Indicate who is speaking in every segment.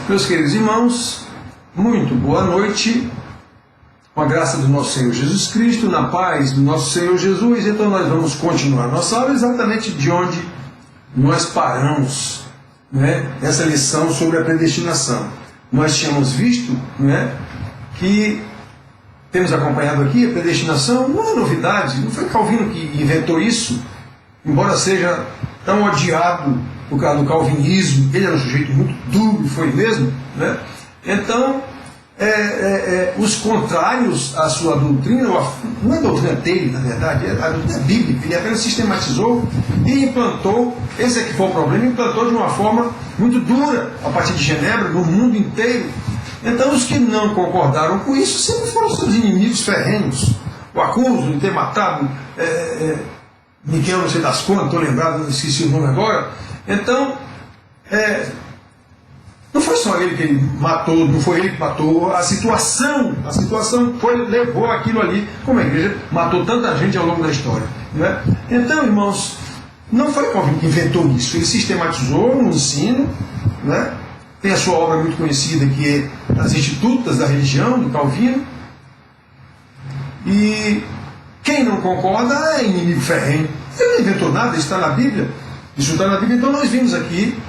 Speaker 1: Meus queridos irmãos, muito boa noite, com a graça do nosso Senhor Jesus Cristo, na paz do nosso Senhor Jesus. Então nós vamos continuar nossa aula exatamente de onde nós paramos, essa lição sobre a predestinação. Nós tínhamos visto que temos acompanhado aqui a predestinação, não é novidade, não foi Calvino que inventou isso, embora seja tão odiado por causa do calvinismo. Ele era um sujeito muito duro, foi mesmo, Então, os contrários à sua doutrina, não é a doutrina dele, na verdade, é a doutrina bíblica, ele apenas sistematizou e implantou, esse é que foi o problema, implantou de uma forma muito dura, a partir de Genebra, no mundo inteiro. Então, os que não concordaram com isso sempre foram seus inimigos ferrenhos. O acusam de ter matado Miquel, não sei das quantas, estou lembrado, não esqueci o nome agora. Então, não foi só ele que ele matou, não foi ele que matou, a situação levou aquilo ali, como a igreja matou tanta gente ao longo da história. Então, irmãos, não foi Calvino que inventou isso, ele sistematizou um ensino, tem a sua obra muito conhecida, que é As Institutas da Religião, do Calvino, e quem não concorda é inimigo ferrenho. Ele não inventou nada, isso está na Bíblia. Então nós vimos aqui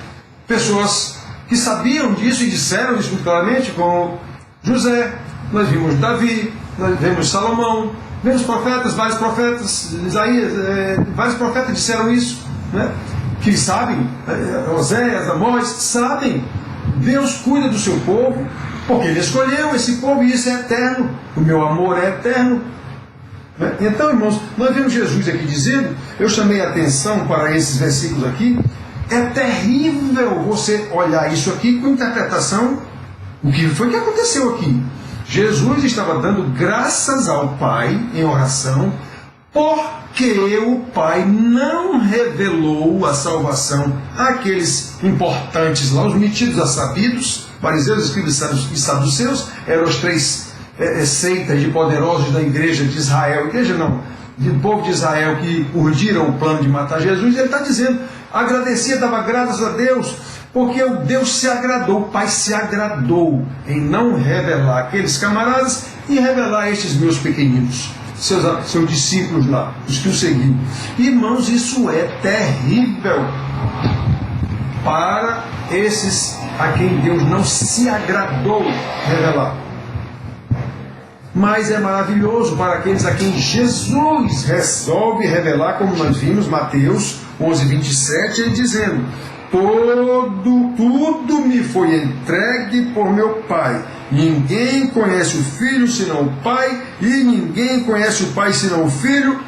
Speaker 1: pessoas que sabiam disso e disseram isso muito claramente, como José, nós vimos Davi, nós vimos Salomão, vimos profetas, vários profetas, Isaías, vários profetas disseram isso, que eles sabem, Oséias, Amós, sabem, Deus cuida do seu povo, porque Ele escolheu esse povo e isso é eterno, o meu amor é eterno. Então, irmãos, nós vemos Jesus aqui dizendo, eu chamei a atenção para esses versículos aqui, é terrível você olhar isso aqui com interpretação, o que foi que aconteceu aqui. Jesus estava dando graças ao Pai em oração, porque o Pai não revelou a salvação àqueles importantes lá, os metidos a sabidos, fariseus, escribas e saduceus, eram os três seitas de poderosos da igreja de Israel, do povo de Israel, que urdiram o plano de matar Jesus. E ele está dizendo, agradecia, dava graças a Deus, porque o Deus se agradou, o Pai se agradou em não revelar aqueles camaradas e revelar estes meus pequeninos, seus discípulos lá, os que o seguiam. Irmãos, isso é terrível para esses a quem Deus não se agradou revelar. Mas é maravilhoso para aqueles a quem Jesus resolve revelar, como nós vimos, Mateus 11:27, ele dizendo, tudo me foi entregue por meu Pai. Ninguém conhece o Filho senão o Pai, e ninguém conhece o Pai senão o Filho,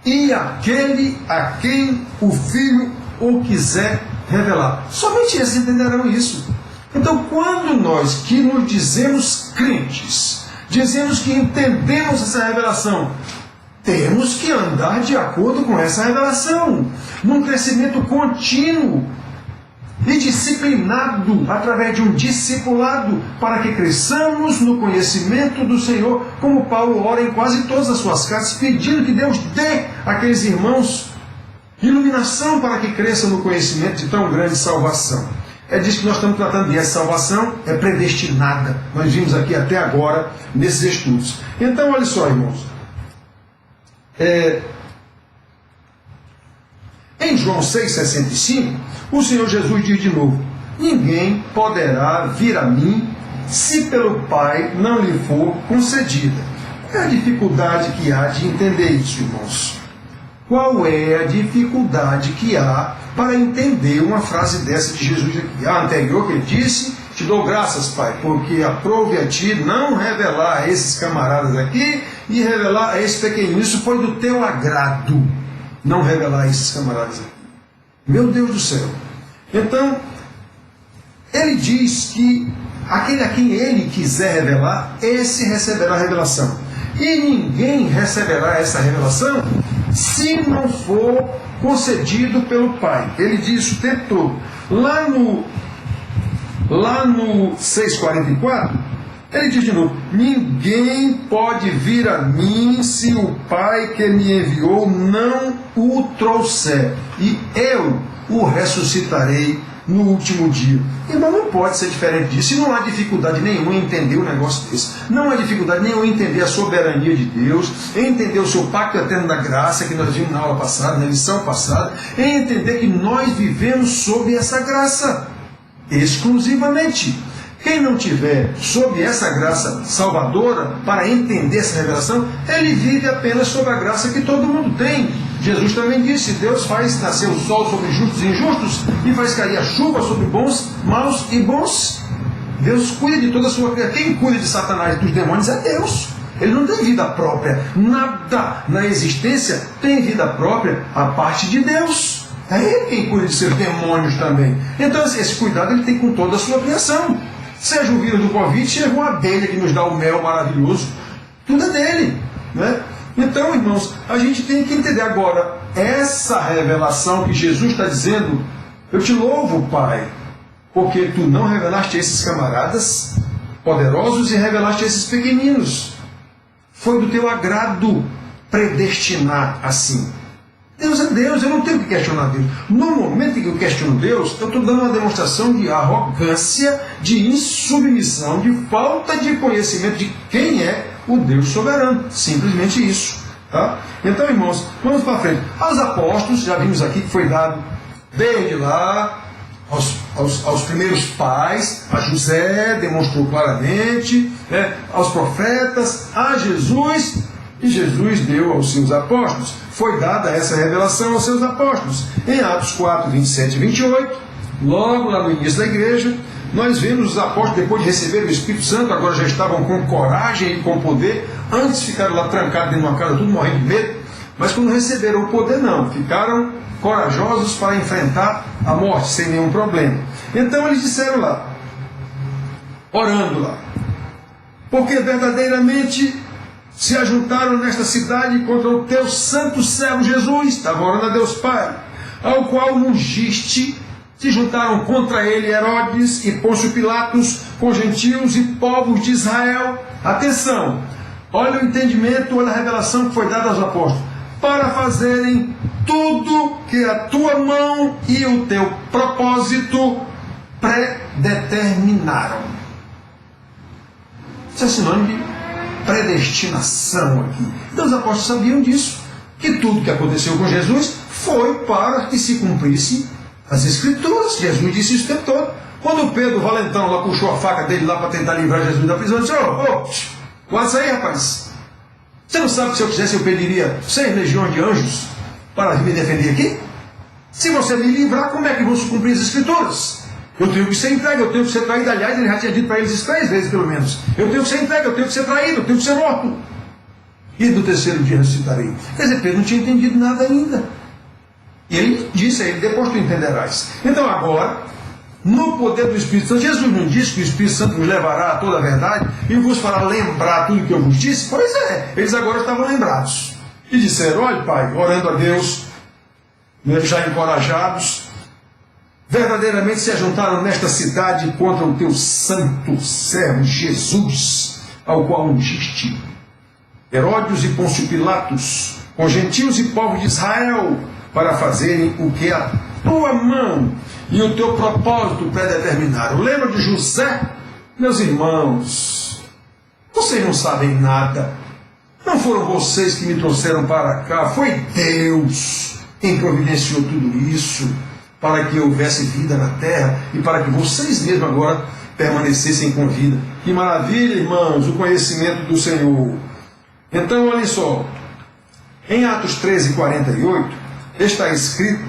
Speaker 1: e aquele a quem o Filho o quiser revelar. Somente esses entenderão isso. Então, quando nós que nos dizemos crentes, dizemos que entendemos essa revelação, temos que andar de acordo com essa revelação, num crescimento contínuo e disciplinado, através de um discipulado, para que cresçamos no conhecimento do Senhor, como Paulo ora em quase todas as suas cartas, pedindo que Deus dê àqueles irmãos iluminação para que cresçam no conhecimento de tão grande salvação. É disso que nós estamos tratando, e essa salvação é predestinada. Nós vimos aqui até agora nesses estudos. Então, olha só, irmãos. Em João 6,65, o Senhor Jesus diz de novo, ninguém poderá vir a mim se pelo Pai não lhe for concedida. Qual é a dificuldade que há de entender isso, irmãos? Qual é a dificuldade que há para entender uma frase dessa de Jesus aqui? A anterior que ele disse, te dou graças, Pai, porque aprove a ti não revelar a esses camaradas aqui e revelar a esse pequenino. Isso foi do teu agrado, não revelar a esses camaradas aqui. Meu Deus do céu. Então, ele diz que aquele a quem ele quiser revelar, esse receberá a revelação. E ninguém receberá essa revelação se não for concedido pelo Pai. Ele diz o tempo todo. Lá no 6,44, ele diz de novo, ninguém pode vir a mim se o Pai que me enviou não o trouxer. E eu o ressuscitarei no último dia. Irmão, não pode ser diferente disso. E não há dificuldade nenhuma em entender um negócio desse. Não há dificuldade nenhuma em entender a soberania de Deus, em entender o seu pacto eterno da graça, que nós vimos na aula passada, na lição passada, em entender que nós vivemos sob essa graça, exclusivamente. Quem não tiver sob essa graça salvadora, para entender essa revelação, ele vive apenas sob a graça que todo mundo tem. Jesus também disse: Deus faz nascer o sol sobre justos e injustos e faz cair a chuva sobre bons, maus e bons. Deus cuida de toda a sua criatura. Quem cuida de Satanás e dos demônios é Deus. Ele não tem vida própria. Nada na existência tem vida própria a parte de Deus. É Ele quem cuida de seus demônios também. Então esse cuidado ele tem com toda a sua criação. Seja o vírus do Covid, seja uma abelha que nos dá o mel maravilhoso. Tudo é dele, né? Então, irmãos, a gente tem que entender agora essa revelação que Jesus está dizendo: eu te louvo, Pai, porque tu não revelaste a esses camaradas poderosos e revelaste a esses pequeninos. Foi do teu agrado predestinar assim. Deus é Deus, eu não tenho que questionar Deus. No momento em que eu questiono Deus, eu estou dando uma demonstração de arrogância, de insubmissão, de falta de conhecimento de quem é o Deus soberano. Simplesmente isso. Tá? Então, irmãos, vamos para frente. Aos apóstolos, já vimos aqui que foi dado desde lá, aos primeiros pais, a José, demonstrou claramente, né? Aos profetas, a Jesus, e Jesus deu aos seus apóstolos. Foi dada essa revelação aos seus apóstolos. Em Atos 4, 27 e 28, logo lá no início da igreja, nós vemos os apóstolos, depois de receber o Espírito Santo, agora já estavam com coragem e com poder. Antes ficaram lá trancados dentro de uma casa, tudo morrendo de medo. Mas quando receberam o poder, não. Ficaram corajosos para enfrentar a morte, sem nenhum problema. Então eles disseram lá, orando lá: porque verdadeiramente se ajuntaram nesta cidade contra o teu santo servo Jesus, estava orando a Deus Pai, ao qual ungiste. Se juntaram contra ele Herodes e Pôncio Pilatos, com gentios e povos de Israel. Atenção, olha o entendimento, olha a revelação que foi dada aos apóstolos: para fazerem tudo que a tua mão e o teu propósito predeterminaram. Isso é sinônimo de predestinação aqui. Então os apóstolos sabiam disso, que tudo que aconteceu com Jesus foi para que se cumprisse as Escrituras. Jesus disse isso o tempo todo. Quando o Pedro, o valentão, lá puxou a faca dele lá para tentar livrar Jesus da prisão, ele disse: guarda aí, rapaz. Você não sabe que se eu quisesse eu pediria 6 legiões de anjos para me defender aqui? Se você me livrar, como é que vão se cumprir as Escrituras? Eu tenho que ser entregue, eu tenho que ser traído. Aliás, ele já tinha dito para eles isso 3 vezes pelo menos. Eu tenho que ser entregue, eu tenho que ser traído, eu tenho que ser morto. E no terceiro dia ressuscitarei. Quer dizer, Pedro não tinha entendido nada ainda. E ele disse a ele: depois tu entenderás. Então agora, no poder do Espírito Santo, Jesus não disse que o Espírito Santo nos levará a toda a verdade e vos fará lembrar tudo que eu vos disse? Pois é, eles agora estavam lembrados. E disseram: olha, Pai, orando a Deus, já encorajados, verdadeiramente se ajuntaram nesta cidade contra o teu santo servo Jesus, ao qual ungiste Herodes e Pôncio Pilatos, com gentios e povos de Israel, para fazerem o que a tua mão e o teu propósito predeterminaram. Lembra de José? Meus irmãos, vocês não sabem nada. Não foram vocês que me trouxeram para cá, foi Deus quem providenciou tudo isso, para que houvesse vida na terra e para que vocês mesmos agora permanecessem com vida. Que maravilha, irmãos, o conhecimento do Senhor. Então, olhem só, em Atos 13, 48, está escrito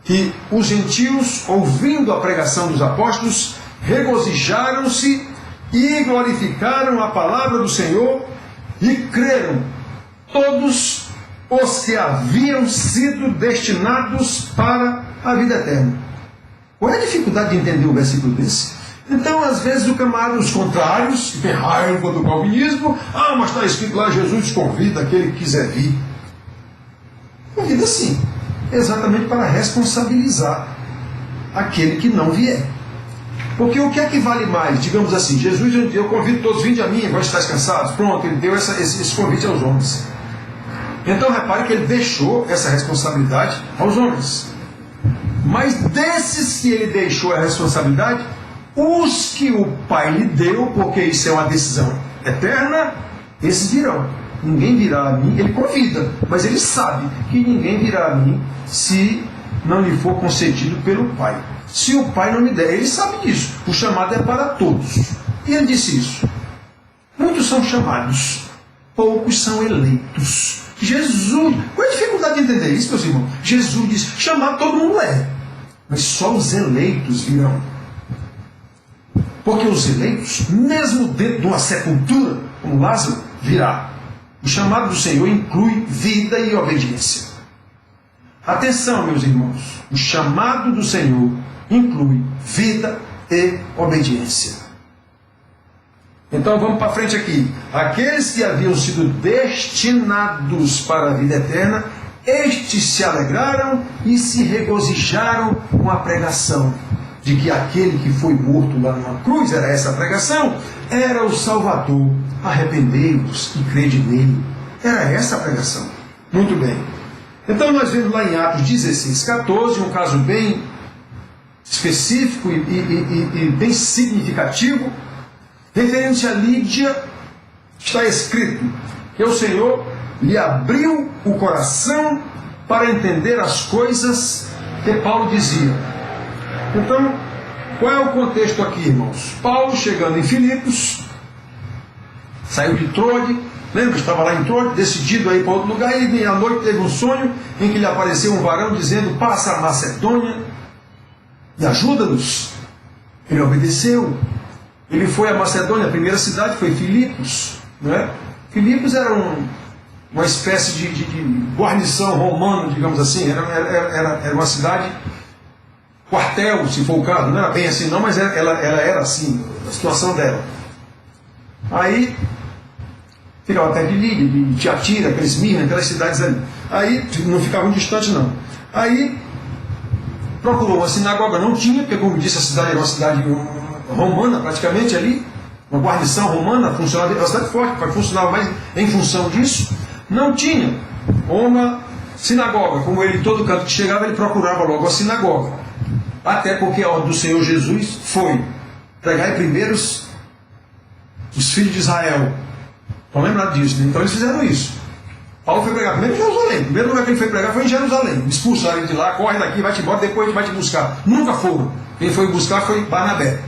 Speaker 1: que os gentios, ouvindo a pregação dos apóstolos, regozijaram-se e glorificaram a palavra do Senhor e creram todos os que haviam sido destinados para a vida eterna. Qual é a dificuldade de entender um versículo desse? Então, às vezes, o camarada, os contrários, que tem raiva do calvinismo: mas está escrito lá, Jesus convida aquele que quiser vir. Convida sim, exatamente para responsabilizar aquele que não vier. Porque o que é que vale mais? Digamos assim, Jesus, eu convido todos, vinde a mim, vós estáis cansados. Pronto, ele deu esse convite aos homens. Então repare que ele deixou essa responsabilidade aos homens. Mas desses que ele deixou a responsabilidade, os que o Pai lhe deu, porque isso é uma decisão eterna, esses virão. Ninguém virá a mim, ele convida, mas ele sabe que ninguém virá a mim se não lhe for concedido pelo Pai. Se o Pai não me der, ele sabe disso. O chamado é para todos. E ele disse isso. Muitos são chamados, poucos são eleitos. Jesus, qual é a dificuldade de entender isso, meus irmãos? Jesus diz, chamar todo mundo é, mas só os eleitos virão. Porque os eleitos, mesmo dentro de uma sepultura, como Lázaro, virá. O chamado do Senhor inclui vida e obediência. Atenção, meus irmãos, o chamado do Senhor inclui vida e obediência. Então vamos para frente aqui. Aqueles que haviam sido destinados para a vida eterna, estes se alegraram e se regozijaram com a pregação de que aquele que foi morto lá numa cruz, era essa a pregação, era o Salvador. Arrependei-vos e crede nele. Era essa a pregação. Muito bem. Então nós vemos lá em Atos 16, 14, um caso bem específico e bem significativo, referente a Lídia. Está escrito que o Senhor lhe abriu o coração para entender as coisas que Paulo dizia. Então, qual é o contexto aqui, irmãos? Paulo, chegando em Filipos, saiu de Troade, lembra? Estava lá em Troade, decidido a ir para outro lugar, e à noite teve um sonho em que lhe apareceu um varão dizendo, passa a Macedônia e ajuda-nos. Ele obedeceu. Ele foi a Macedônia, a primeira cidade foi Filipos. Não é? Filipos era uma espécie de guarnição romana, digamos assim. Era uma cidade quartel, se for o caso. Não era bem assim não, mas ela era assim, a situação dela. Aí, ficava até de Lídia, de Tiatira, aqueles Mirna, aquelas cidades ali. Aí, não ficavam distantes não. Aí, procurou uma sinagoga, não tinha, porque como disse, a cidade era uma cidade romana praticamente ali, uma guarnição romana, funcionava, era uma cidade forte, funcionava mais em função disso. Não tinha uma sinagoga, como ele, todo canto que chegava, ele procurava logo a sinagoga. Até porque a ordem do Senhor Jesus foi pregar primeiro os filhos de Israel. Estão lembrados disso, né? Então eles fizeram isso. Paulo foi pregar primeiro em Jerusalém. O primeiro lugar que ele foi pregar foi em Jerusalém. Expulsaram ele de lá, corre daqui, vai-te embora, depois ele vai te buscar. Nunca foram. Quem foi buscar foi Barnabé.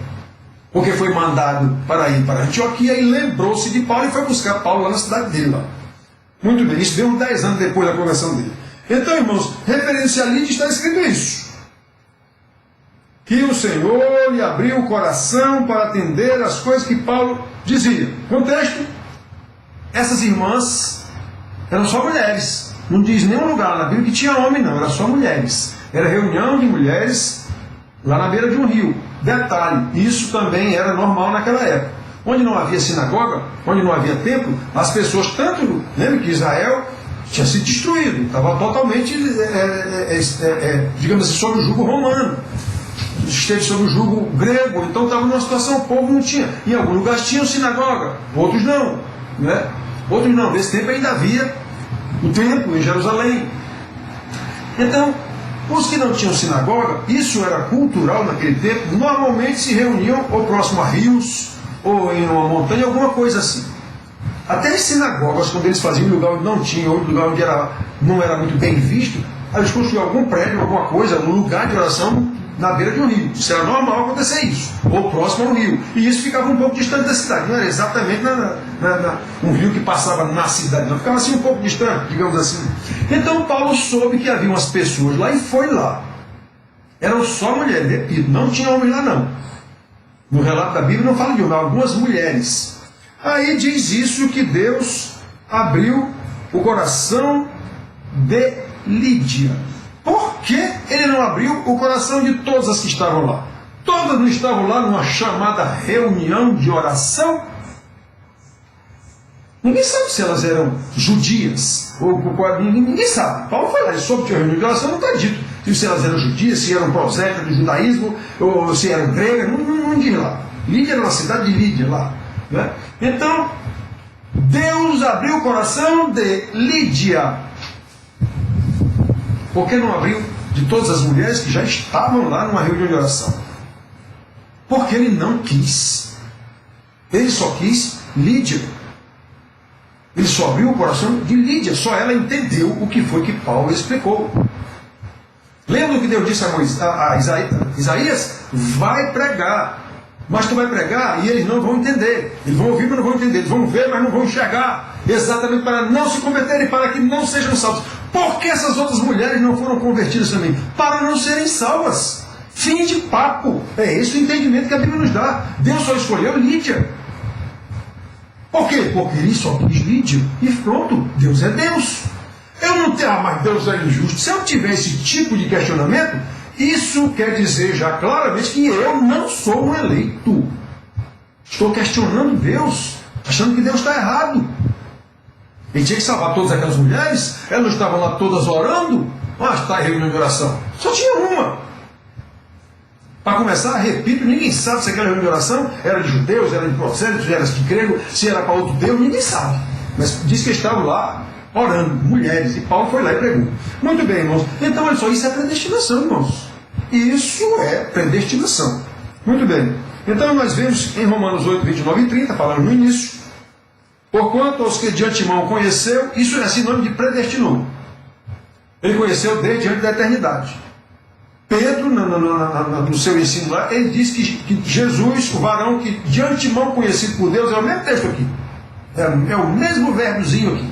Speaker 1: Porque foi mandado para ir para Antioquia e lembrou-se de Paulo e foi buscar Paulo lá na cidade dele. Lá. Muito bem, isso deu uns 10 anos depois da conversão dele. Então, irmãos, referência a Lídia está escrito isso. Que o Senhor lhe abriu o coração para atender as coisas que Paulo dizia. Contexto, essas irmãs eram só mulheres. Não diz nenhum lugar na Bíblia que tinha homem, não. Era só mulheres. Era reunião de mulheres lá na beira de um rio. Detalhe, isso também era normal naquela época. Onde não havia sinagoga, onde não havia templo, as pessoas tanto... Lembra que Israel tinha sido destruído. Estava totalmente, digamos assim, sob o jugo romano. Esteve sob o jugo grego. Então estava numa situação, o povo não tinha. Em alguns lugares tinham sinagoga, outros não. Né? Outros não. Nesse tempo ainda havia o templo em Jerusalém. Então, os que não tinham sinagoga, isso era cultural naquele tempo, normalmente se reuniam ou próximo a rios, ou em uma montanha, alguma coisa assim. Até as sinagogas, quando eles faziam em lugar onde não tinha, ou em lugar onde não era muito bem visto, eles construíam algum prédio, alguma coisa, um lugar de oração na beira de um rio. Isso era normal acontecer isso, ou próximo ao rio. E isso ficava um pouco distante da cidade, não era exatamente um rio que passava na cidade, não, ficava assim um pouco distante, digamos assim. Então Paulo soube que havia umas pessoas lá e foi lá. Eram só mulheres, repito, não tinha homem lá não. No relato da Bíblia não fala de homem, algumas mulheres. Aí diz isso que Deus abriu o coração de Lídia. Por que ele não abriu o coração de todas as que estavam lá? Todas não estavam lá numa chamada reunião de oração? Ninguém sabe se elas eram judias, ou ninguém sabe. Paulo foi lá e soube que a reunião de oração não está dito se elas eram judias, se eram prosélitas do judaísmo, ou se eram gregas, não diz lá. Lídia era uma cidade de Lídia lá. Né? Então, Deus abriu o coração de Lídia. Por que não abriu de todas as mulheres que já estavam lá numa reunião de oração. Porque ele não quis. Ele só quis Lídia. Ele só abriu o coração de Lídia. Só ela entendeu o que foi que Paulo explicou. Lembra o que Deus disse a Isaías? Vai pregar. Mas tu vai pregar e eles não vão entender. Eles vão ouvir, mas não vão entender. Eles vão ver, mas não vão enxergar. Exatamente para não se converterem, para que não sejam salvos. Por que essas outras mulheres não foram convertidas também? Para não serem salvas. Fim de papo. É esse o entendimento que a Bíblia nos dá. Deus só escolheu Lídia. Por quê? Porque ele só quis Lídia. E pronto, Deus é Deus. Eu não tenho, mas Deus é injusto. Se eu tiver esse tipo de questionamento, isso quer dizer já claramente que eu não sou um eleito. Estou questionando Deus, achando que Deus está errado. Ele tinha que salvar todas aquelas mulheres, elas não estavam lá todas orando, mas está em reunião de oração. Só tinha uma. Para começar, repito, ninguém sabe se aquela reunião de oração era de judeus, era de prosélitos, era de grego, se era para outro Deus, ninguém sabe. Mas diz que estavam lá orando, mulheres, e Paulo foi lá e pregou. Muito bem, irmãos. Então, olha só, isso é predestinação, irmãos. Isso é predestinação. Muito bem. Então, nós vemos em Romanos 8, 29 e 30, falando no início, porquanto aos que de antemão conheceu, isso é sinônimo de predestinou. Ele conheceu desde antes da eternidade. Pedro, no seu ensino lá, ele diz que Jesus, o varão que de antemão conhecido por Deus, é o mesmo texto aqui. É o mesmo verbozinho aqui.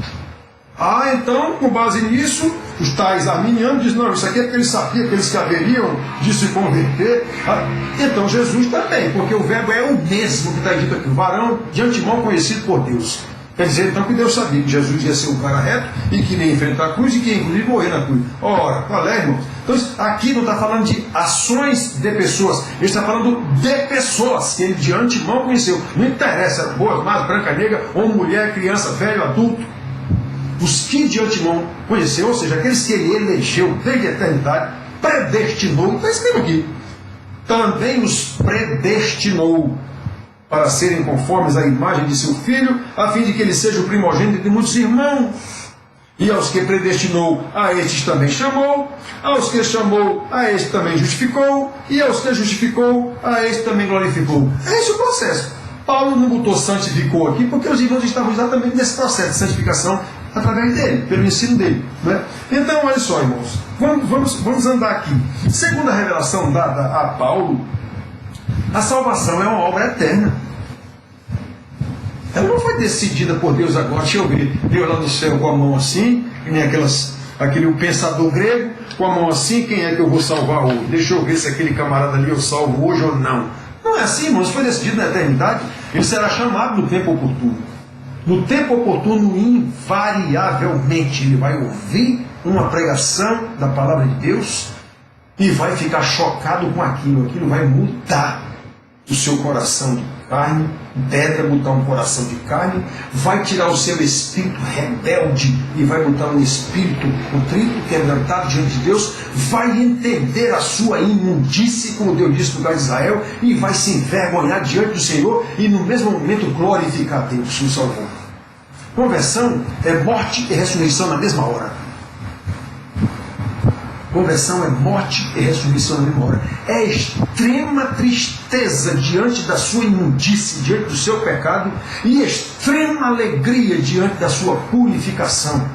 Speaker 1: Então, com base nisso, os tais arminianos dizem, não, isso aqui é porque ele sabia que eles que haveriam de se converter. Então, Jesus também, porque o verbo é o mesmo que está dito aqui, o varão de antemão conhecido por Deus. Quer dizer, então, que Deus sabia que Jesus ia ser um cara reto e que ia enfrentar a cruz e que ia, inclusive, morrer na cruz. Ora, qual é, irmãos? Então, aqui não está falando de ações de pessoas, ele está falando de pessoas que ele de antemão conheceu. Não interessa, boa, mas branca, negra, homem, mulher, criança, velho, adulto. Os que de antemão conheceu, ou seja, aqueles que ele elegeu desde a eternidade, predestinou, está escrito aqui, também os predestinou para serem conformes à imagem de seu Filho, a fim de que ele seja o primogênito de muitos irmãos. E aos que predestinou, a estes também chamou, aos que chamou, a estes também justificou, e aos que justificou, a estes também glorificou. É esse o processo. Paulo não botou santificou aqui, porque os irmãos estavam exatamente nesse processo de santificação através dele, pelo ensino dele. Né? Então, olha só, irmãos, vamos andar aqui. Segundo a revelação dada a Paulo, a salvação é uma obra eterna. Ela não foi decidida por Deus agora. Deixa eu ver, Deus lá no céu com a mão assim, que nem aquele pensador grego, com a mão assim, quem é que eu vou salvar hoje? Deixa eu ver se aquele camarada ali eu salvo hoje ou não. Não é assim, irmãos, foi decidido na eternidade. Ele será chamado no tempo oportuno. No tempo oportuno, invariavelmente, ele vai ouvir uma pregação da palavra de Deus e vai ficar chocado com aquilo. Aquilo vai mudar o seu coração de carne, pedra, botar um coração de carne, vai tirar o seu espírito rebelde e vai botar um espírito contrito, quebrantado diante de Deus, vai entender a sua imundície, como Deus disse no caso de Israel, e vai se envergonhar diante do Senhor e no mesmo momento glorificar a Deus, o Salvador. Conversão é morte e ressurreição na mesma hora. Conversão é morte e ressurreição na mesma hora. É extrema tristeza diante da sua imundície, diante do seu pecado, e extrema alegria diante da sua purificação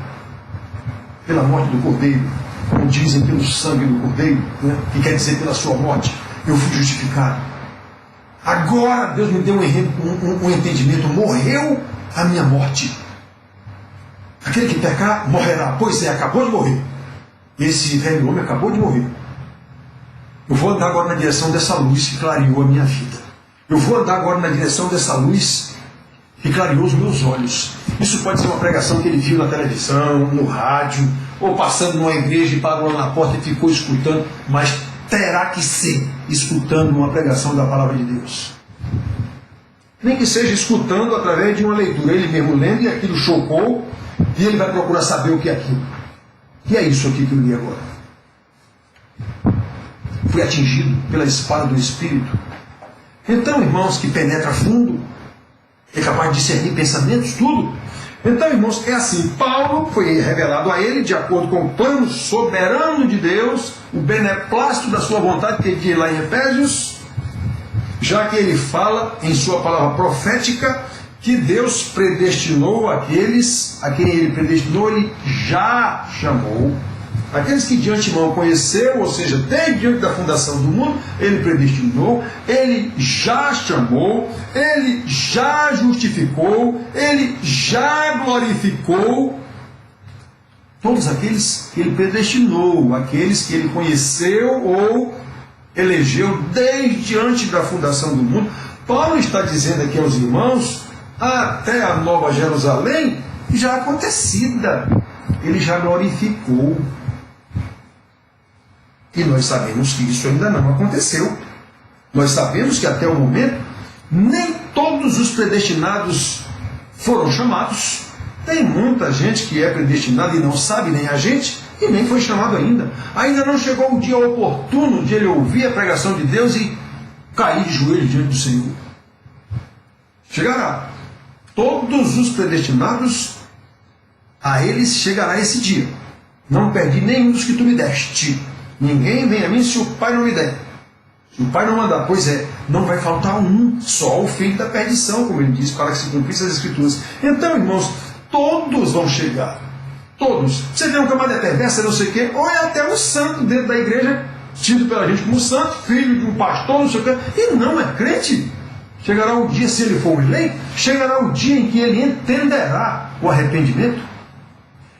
Speaker 1: pela morte do Cordeiro, como dizem, pelo sangue do Cordeiro, né? Que quer dizer pela sua morte, eu fui justificado. Agora Deus me deu um entendimento, morreu a minha morte. Aquele que pecar morrerá. Pois é, acabou de morrer. Esse velho homem acabou de morrer. Eu vou andar agora na direção dessa luz que clareou a minha vida. Eu vou andar agora na direção dessa luz que clareou os meus olhos. Isso pode ser uma pregação que ele viu na televisão, no rádio, ou passando numa igreja e parou lá na porta e ficou escutando, mas terá que ser escutando uma pregação da palavra de Deus. Nem que seja escutando através de uma leitura, ele mesmo lendo e aquilo chocou, e ele vai procurar saber o que é aquilo. E é isso aqui que eu li agora. Fui atingido pela espada do Espírito. Então, irmãos, que penetra fundo, é capaz de discernir pensamentos, tudo. Então, irmãos, é assim, Paulo foi revelado a ele, de acordo com o plano soberano de Deus, o beneplácito da sua vontade, que ele diz lá em Efésios, já que ele fala em sua palavra profética, que Deus predestinou aqueles a quem ele predestinou, ele já chamou. Aqueles que de antemão conheceu, ou seja, desde diante da fundação do mundo, ele predestinou, ele já chamou, ele já justificou, ele já glorificou. Todos aqueles que ele predestinou, aqueles que ele conheceu ou elegeu desde antes da fundação do mundo. Paulo está dizendo aqui aos irmãos, até a Nova Jerusalém, já acontecida, ele já glorificou. E nós sabemos que isso ainda não aconteceu. Nós sabemos que até o momento, nem todos os predestinados foram chamados. Tem muita gente que é predestinada e não sabe, nem a gente, e nem foi chamado ainda. Ainda não chegou o dia oportuno de ele ouvir a pregação de Deus e cair de joelhos diante do Senhor. Chegará. Todos os predestinados, a eles chegará esse dia. Não perdi nenhum dos que tu me deste. Ninguém vem a mim se o Pai não me der. Se o Pai não mandar, pois é, não vai faltar um, só o filho da perdição, como ele diz, para que se cumprissem as Escrituras. Então, irmãos, todos vão chegar. Todos. Você vê um camarada perverso, não sei o quê, ou é até um santo dentro da igreja, tido pela gente como santo, filho de um pastor, não sei o quê, e não é crente. Chegará o dia, se ele for eleito, chegará o dia em que ele entenderá o arrependimento,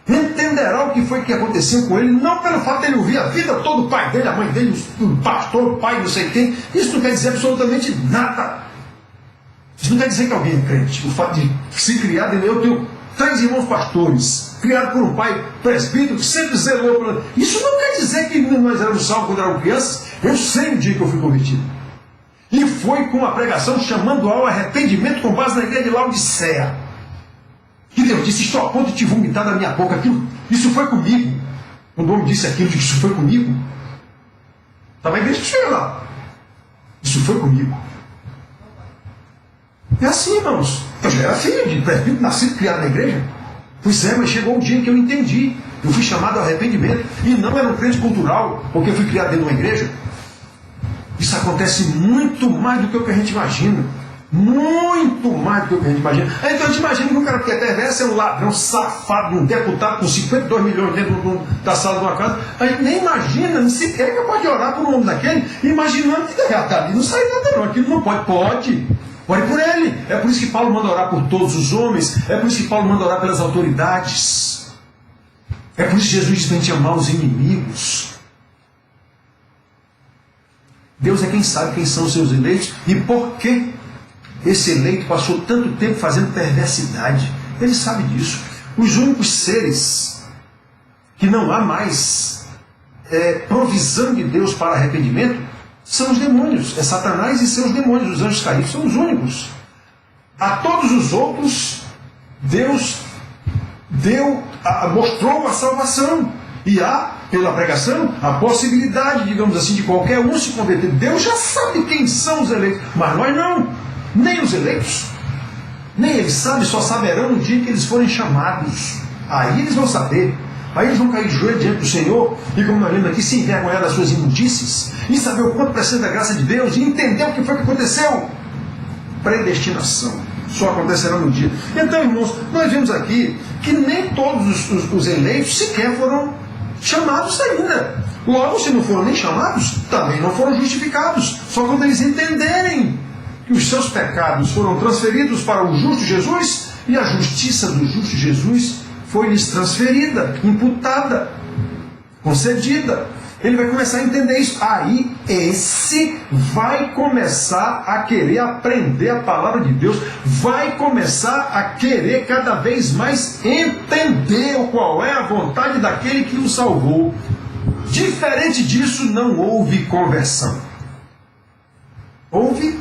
Speaker 1: entenderá o que foi que aconteceu com ele, não pelo fato de ele ouvir a vida toda, o pai dele, a mãe dele, o pastor, o pai, não sei quem. Isso não quer dizer absolutamente nada. Isso não quer dizer que alguém é crente. O fato de se criar, eu tenho 3 irmãos pastores, criado por um pai presbítero, que sempre zelou por... Isso não quer dizer que nós éramos salvos quando éramos crianças. Eu sei o dia que eu fui convertido. E foi com uma pregação chamando ao arrependimento com base na igreja de Laodiceia. Que Deus disse, estou a ponto de te vomitar da minha boca. Isso foi comigo. Quando o homem disse aquilo, isso foi comigo. Estava a igreja que chegou lá. Isso foi comigo. É assim, irmãos. Eu já era filho de presbítero, nascido e criado na igreja. Pois é, mas chegou um dia em que eu entendi. Eu fui chamado ao arrependimento. E não era um crente cultural, porque eu fui criado dentro de uma igreja. Isso acontece muito mais do que o que a gente imagina. Muito mais do que a gente imagina. Então a gente imagina que um cara que é perverso é um ladrão, safado, um deputado com 52 milhões dentro da sala de uma casa. A gente nem imagina, nem sequer que pode orar por um homem daquele, imaginando que ali não sai nada não. Aquilo não pode. Pode. Ore por ele. É por isso que Paulo manda orar por todos os homens. É por isso que Paulo manda orar pelas autoridades. É por isso que Jesus diz que a gente amar os inimigos. Deus é quem sabe quem são os seus eleitos e por que esse eleito passou tanto tempo fazendo perversidade. Ele sabe disso. Os únicos seres que não há mais provisão de Deus para arrependimento são os demônios. É Satanás e seus demônios. Os anjos caídos são os únicos. A todos os outros, Deus mostrou a salvação. E há, pela pregação, a possibilidade, digamos assim, de qualquer um se converter. Deus já sabe quem são os eleitos, mas nós não. Nem os eleitos. Nem eles sabem, só saberão no dia que eles forem chamados. Aí eles vão saber. Aí eles vão cair de joelho diante do Senhor, e como nós lemos aqui, se envergonhar das suas imundícies, e saber o quanto precisa da graça de Deus, e entender o que foi que aconteceu. Predestinação. Só acontecerá no dia. Então, irmãos, nós vemos aqui que nem todos os eleitos sequer foram chamados ainda. Logo, se não foram nem chamados, também não foram justificados. Só quando eles entenderem que os seus pecados foram transferidos para o justo Jesus, e a justiça do justo Jesus foi-lhes transferida, imputada, concedida. Ele vai começar a entender isso. Aí, esse vai começar a querer aprender a palavra de Deus, vai começar a querer cada vez mais entender qual é a vontade daquele que o salvou. Diferente disso, não houve conversão. Houve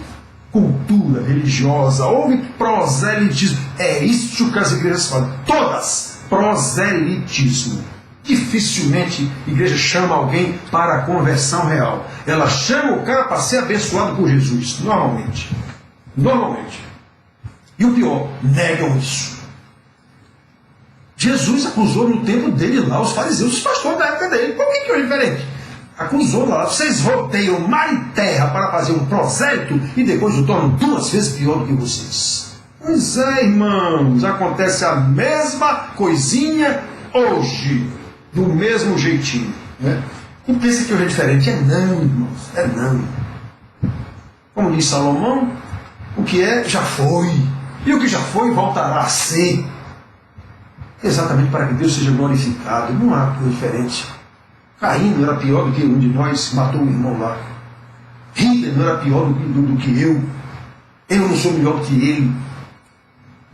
Speaker 1: cultura religiosa, houve proselitismo. É isso que as igrejas falam. Todas. Proselitismo. Dificilmente a igreja chama alguém para a conversão real. Ela chama o cara para ser abençoado por Jesus. Normalmente. E o pior, negam isso. Jesus acusou no tempo dele lá os fariseus, os pastores da época dele. Por que é diferente? Acusou lá, vocês rodeiam mar e terra para fazer um prosélito e depois o tornam 2 vezes pior do que vocês. Pois é, irmãos, acontece a mesma coisinha hoje, do mesmo jeitinho. Né? E pensa que hoje é diferente. É não, irmãos, é não. Como diz Salomão, o que é, já foi. E o que já foi, voltará a ser. Exatamente para que Deus seja glorificado. Não há coisa diferente. Caim não era pior do que um de nós, matou o irmão lá. Hitler não era pior do que eu. Eu não sou melhor que ele.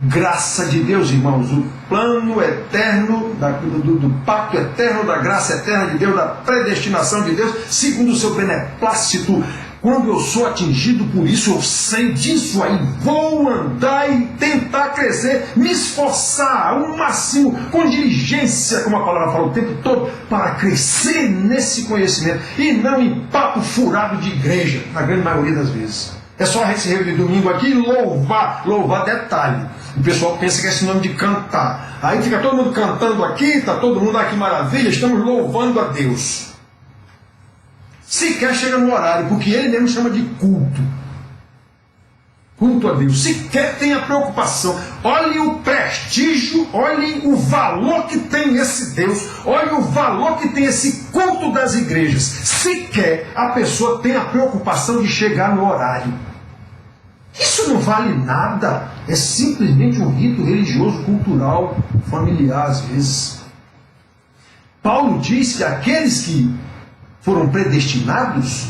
Speaker 1: Graça de Deus, irmãos, o plano eterno, do pacto eterno, da graça eterna de Deus, da predestinação de Deus, segundo o seu beneplácito. Quando eu sou atingido por isso, eu sei disso, aí vou andar e tentar crescer, me esforçar ao máximo, com diligência, como a palavra fala o tempo todo, para crescer nesse conhecimento, e não em papo furado de igreja, na grande maioria das vezes. É só a gente se reunir domingo aqui e louvar detalhe. O pessoal pensa que é sinônimo de cantar. Aí fica todo mundo cantando aqui, está todo mundo aqui maravilha, estamos louvando a Deus. Sequer chega no horário, porque ele mesmo chama de culto. Culto a Deus. Sequer tem a preocupação. Olhe o prestígio, olhe o valor que tem esse Deus, olhe o valor que tem esse culto das igrejas. Sequer a pessoa tem a preocupação de chegar no horário. Isso não vale nada. É simplesmente um rito religioso, cultural, familiar às vezes. Paulo diz que aqueles que foram predestinados,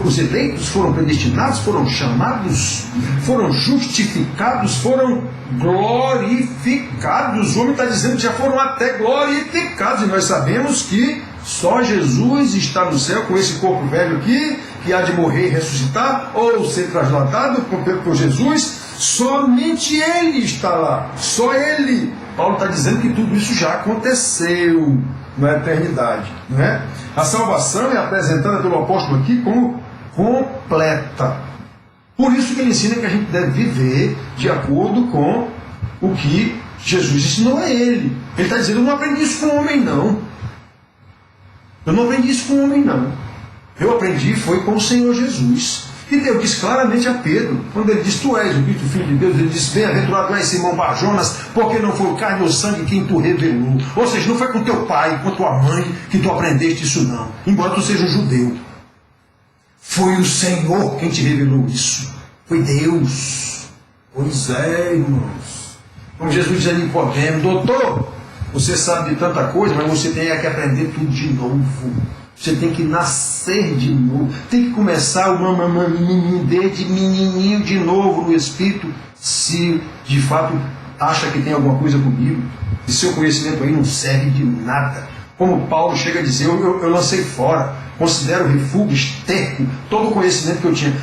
Speaker 1: os eleitos foram predestinados, foram chamados, foram justificados, foram glorificados. O homem está dizendo que já foram até glorificados. E nós sabemos que só Jesus está no céu com esse corpo velho aqui, que há de morrer e ressuscitar, ou ser trasladado por Jesus. Somente Ele está lá. Só Ele. Paulo está dizendo que tudo isso já aconteceu na eternidade. Não é? A salvação é apresentada pelo apóstolo aqui como completa. Por isso que ele ensina que a gente deve viver de acordo com o que Jesus ensinou a ele. Ele está dizendo, eu não aprendi isso com o homem, não. Eu não aprendi isso com o homem, não. Eu aprendi foi com o Senhor Jesus. E Deus diz claramente a Pedro, quando ele diz, tu és o Cristo, Filho de Deus, ele diz, bem-aventurado és Simão Barjonas, porque não foi o carne ou o sangue quem tu revelou. Ou seja, não foi com teu pai, com tua mãe, que tu aprendeste isso não. Embora tu seja um judeu. Foi o Senhor quem te revelou isso. Foi Deus. Pois é, irmãos. Como Jesus diz a Nicodemo, doutor, você sabe de tanta coisa, mas você tem que aprender tudo de novo. Você tem que nascer de novo. Tem que começar desde menininho de novo no Espírito, se de fato acha que tem alguma coisa comigo. E seu conhecimento aí não serve de nada. Como Paulo chega a dizer, eu lancei fora, considero refúgio, esterco, todo o conhecimento que eu tinha.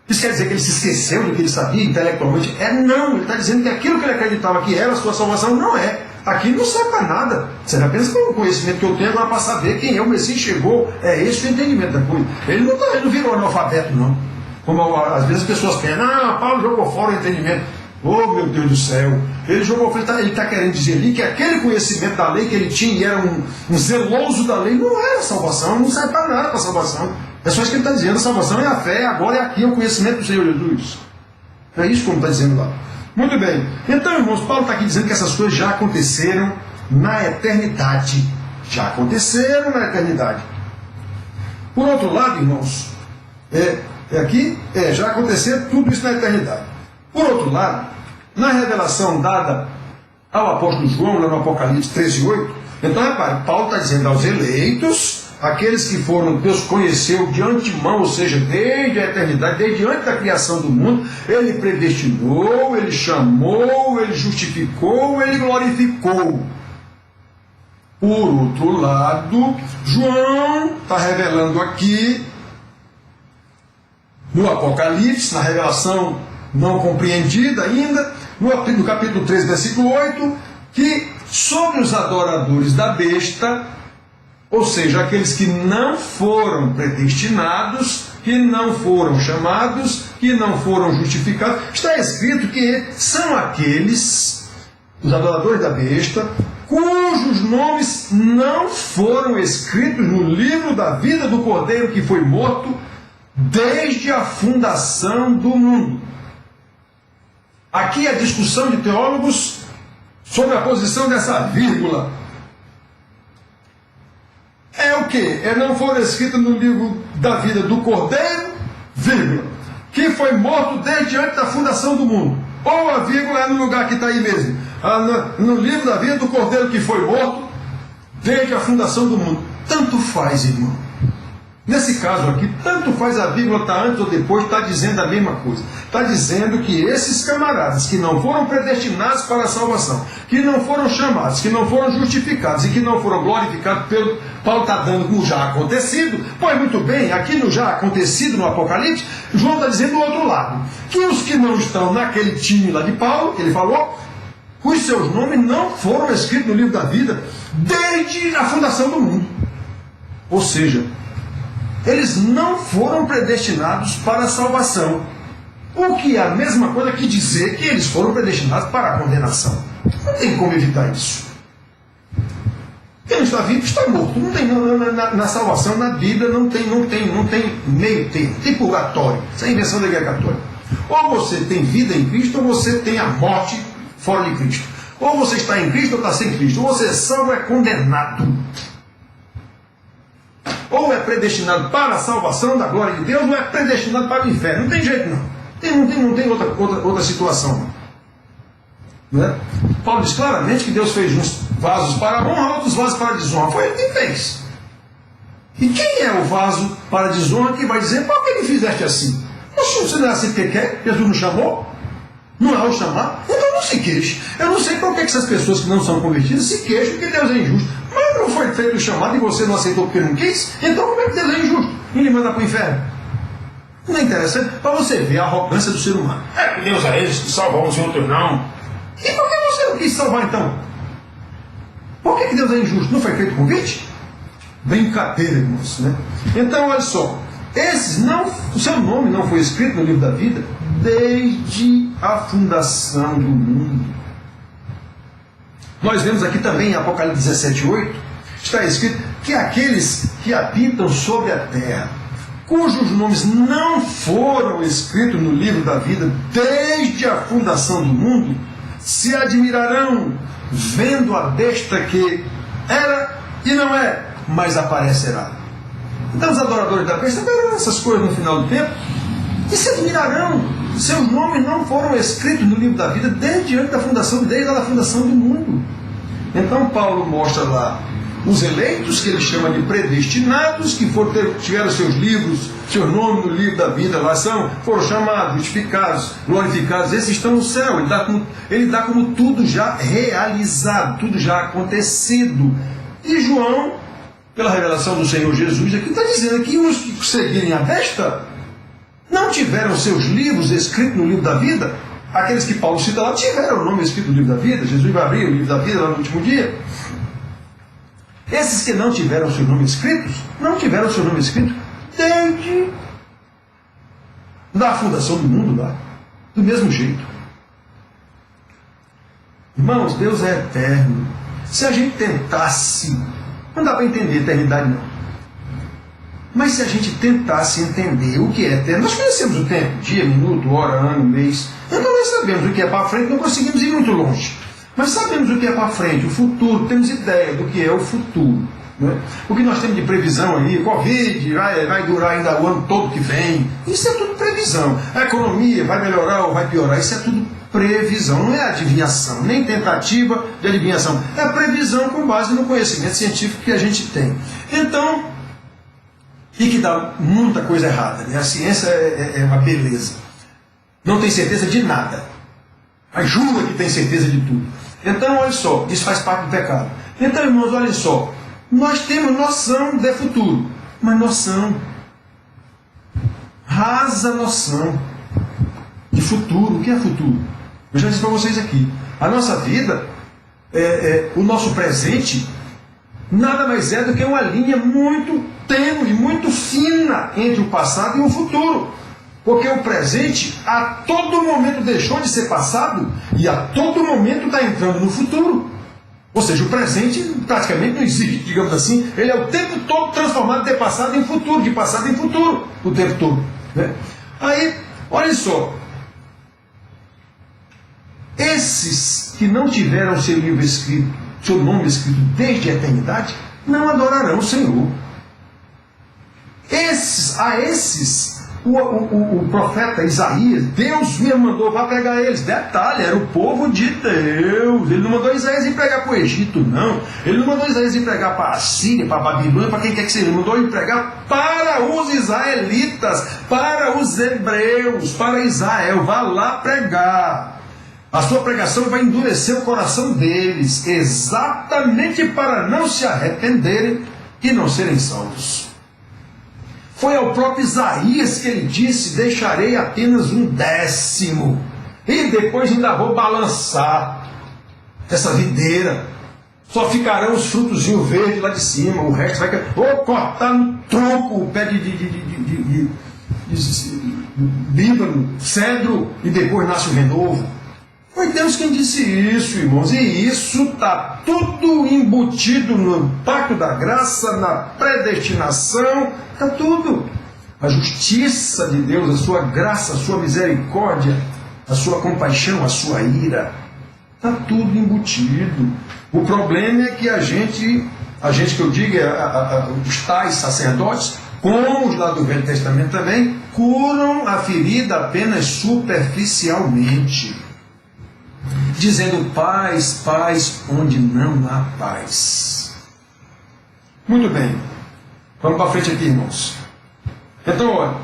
Speaker 1: Isso quer dizer que ele se esqueceu do que ele sabia intelectualmente? Não, ele está dizendo que aquilo que ele acreditava que era a sua salvação não é. Aquilo não serve para nada. Você já pensa que o conhecimento que eu tenho agora para saber quem é o Messias chegou, é esse o entendimento da coisa. Ele não virou analfabeto, não. Como às vezes as pessoas pensam, Paulo jogou fora o entendimento. Oh, meu Deus do céu. Ele jogou fora, ele está querendo dizer ali que aquele conhecimento da lei que ele tinha e era um zeloso da lei, não era salvação, não serve para nada para salvação. É só isso que ele está dizendo, a salvação é a fé, agora é aqui, é o conhecimento do Senhor Jesus. É isso como está dizendo lá. Muito bem. Então, irmãos, Paulo está aqui dizendo que essas coisas já aconteceram na eternidade. Já aconteceram na eternidade. Por outro lado, irmãos, já aconteceu tudo isso na eternidade. Por outro lado, na revelação dada ao apóstolo João, lá no Apocalipse 13:8, então repare, Paulo está dizendo aos eleitos, aqueles que foram, Deus conheceu de antemão, ou seja, desde a eternidade, desde antes da criação do mundo, Ele predestinou, Ele chamou, Ele justificou, Ele glorificou. Por outro lado, João está revelando aqui, no Apocalipse, na revelação não compreendida ainda, no capítulo 13, versículo 8, que sobre os adoradores da besta, ou seja, aqueles que não foram predestinados, que não foram chamados, que não foram justificados, está escrito que são aqueles, os adoradores da besta, cujos nomes não foram escritos no livro da vida do Cordeiro que foi morto desde a fundação do mundo. Aqui a discussão de teólogos sobre a posição dessa vírgula. É o que? Não foram escritos no livro da vida do Cordeiro, vírgula, que foi morto desde antes da fundação do mundo. Ou a vírgula é no lugar que está aí mesmo. No livro da vida do Cordeiro que foi morto desde a fundação do mundo. Tanto faz, irmão. Nesse caso aqui, tanto faz a vírgula estar antes ou depois, está dizendo a mesma coisa. Está dizendo que esses camaradas que não foram predestinados para a salvação, que não foram chamados, que não foram justificados e que não foram glorificados pelo Paulo está dando como já acontecido. Pois muito bem, aqui no já acontecido no Apocalipse, João está dizendo do outro lado, que os que não estão naquele time lá de Paulo, que ele falou, os seus nomes não foram escritos no livro da vida desde a fundação do mundo. Ou seja, eles não foram predestinados para a salvação. O que é a mesma coisa que dizer que eles foram predestinados para a condenação. Não tem como evitar isso. Quem não está vivo está morto. Não tem, na salvação, na Bíblia, não tem meio termo, tem purgatório. Isso é a invenção da Igreja Católica. Ou você tem vida em Cristo, ou você tem a morte fora de Cristo. Ou você está em Cristo, ou está sem Cristo. Ou você é salvo, ou é condenado. Ou é predestinado para a salvação da glória de Deus, ou é predestinado para o inferno. Não tem jeito, não. Não tem outra situação. Não é? Paulo diz claramente que Deus fez uns vasos para a honra, outros vasos para a desonra. Foi ele que fez. E quem é o vaso para a desonra que vai dizer, por que me fizeste assim? Você não é assim porque quer? Jesus nos chamou? Não é o chamar? Então não se queixe. Eu não sei por que essas pessoas que não são convertidas se queixam que Deus é injusto. Mas não foi feito o chamado e você não aceitou porque não quis? Então como é que Deus é injusto? E ele manda para o inferno? Não é interessante? Para você ver a arrogância do ser humano. É que Deus é esse que salva uns e outros não. E por que você não quis salvar então? Por que Deus é injusto? Não foi feito convite? Brincadeira, irmãos, né? Então, olha só. O seu nome não foi escrito no livro da vida desde a fundação do mundo. Nós vemos aqui também em Apocalipse 17:8, está escrito que aqueles que habitam sobre a terra, cujos nomes não foram escritos no livro da vida desde a fundação do mundo, se admirarão vendo a besta que era e não é, mas aparecerá. Então os adoradores da besta verão essas coisas no final do tempo e se admirarão. Seus nomes não foram escritos no livro da vida desde a fundação do mundo. Então Paulo mostra lá os eleitos, que ele chama de predestinados, que tiveram seus livros, seu nome no livro da vida, lá foram chamados, justificados, glorificados, esses estão no céu. Ele dá como tudo já realizado, tudo já acontecido. E João, pela revelação do Senhor Jesus, aqui está dizendo que os que seguirem a besta não tiveram seus livros escritos no livro da vida. Aqueles que Paulo cita lá tiveram o nome escrito no livro da vida. Jesus vai abrir o livro da vida lá no último dia. Esses que não tiveram seus nomes escritos, não tiveram seu nome escrito desde a fundação do mundo lá. Do mesmo jeito. Irmãos, Deus é eterno. Se a gente tentasse, não dá para entender a eternidade não. Mas se a gente tentasse entender o que é eterno, nós conhecemos o tempo, dia, minuto, hora, ano, mês. Então nós sabemos o que é para frente, não conseguimos ir muito longe. Mas sabemos o que é para frente, o futuro, temos ideia do que é o futuro. Né? O que nós temos de previsão aí, Covid, vai durar ainda o ano todo que vem. Isso é tudo previsão. A economia vai melhorar ou vai piorar, isso é tudo previsão, não é adivinhação, nem tentativa de adivinhação. É previsão com base no conhecimento científico que a gente tem. Então, e que dá muita coisa errada. Né? A ciência é uma beleza. Não tem certeza de nada. Mas jura que tem certeza de tudo. Então, olha só, isso faz parte do pecado. Então, irmãos, olha só. Nós temos noção de futuro. Mas noção. Rasa noção de futuro. O que é futuro? Eu já disse para vocês aqui. A nossa vida, o nosso presente, nada mais é do que uma linha muito tênue, muito fina entre o passado e o futuro. Porque o presente a todo momento deixou de ser passado e a todo momento está entrando no futuro. Ou seja, o presente praticamente não existe, digamos assim. Ele é o tempo todo transformado de passado em futuro, de passado em futuro, o tempo todo. Né? Aí, olha só. Esses que não tiveram seu livro escrito, seu nome escrito desde a eternidade, não adorarão o Senhor. A esses, o profeta Isaías, Deus me mandou para pregar eles. Detalhe, era o povo de Deus. Ele não mandou Isaías ir pregar para o Egito, não. Ele não mandou Isaías ir pregar para a Síria, para a Babilônia, para quem quer que seja. Ele mandou ir pregar para os israelitas, para os hebreus, para Israel. Vá lá pregar. A sua pregação vai endurecer o coração deles, exatamente para não se arrependerem e não serem salvos. Foi ao próprio Isaías que ele disse: deixarei apenas 1/10, e depois ainda vou balançar essa videira. Só ficarão os frutozinhos verdes lá de cima, o resto vai ou cortar no tronco o pé de Líbano, cedro, e depois nasce o renovo. Foi Deus quem disse isso, irmãos, e isso está tudo embutido no pacto da graça, na predestinação, está tudo. A justiça de Deus, a sua graça, a sua misericórdia, a sua compaixão, a sua ira, está tudo embutido. O problema é que a gente que eu digo, os tais sacerdotes, como os lá do Velho Testamento também, curam a ferida apenas superficialmente, dizendo paz, paz, onde não há paz. Muito bem, vamos para frente aqui, irmãos. Então, olha,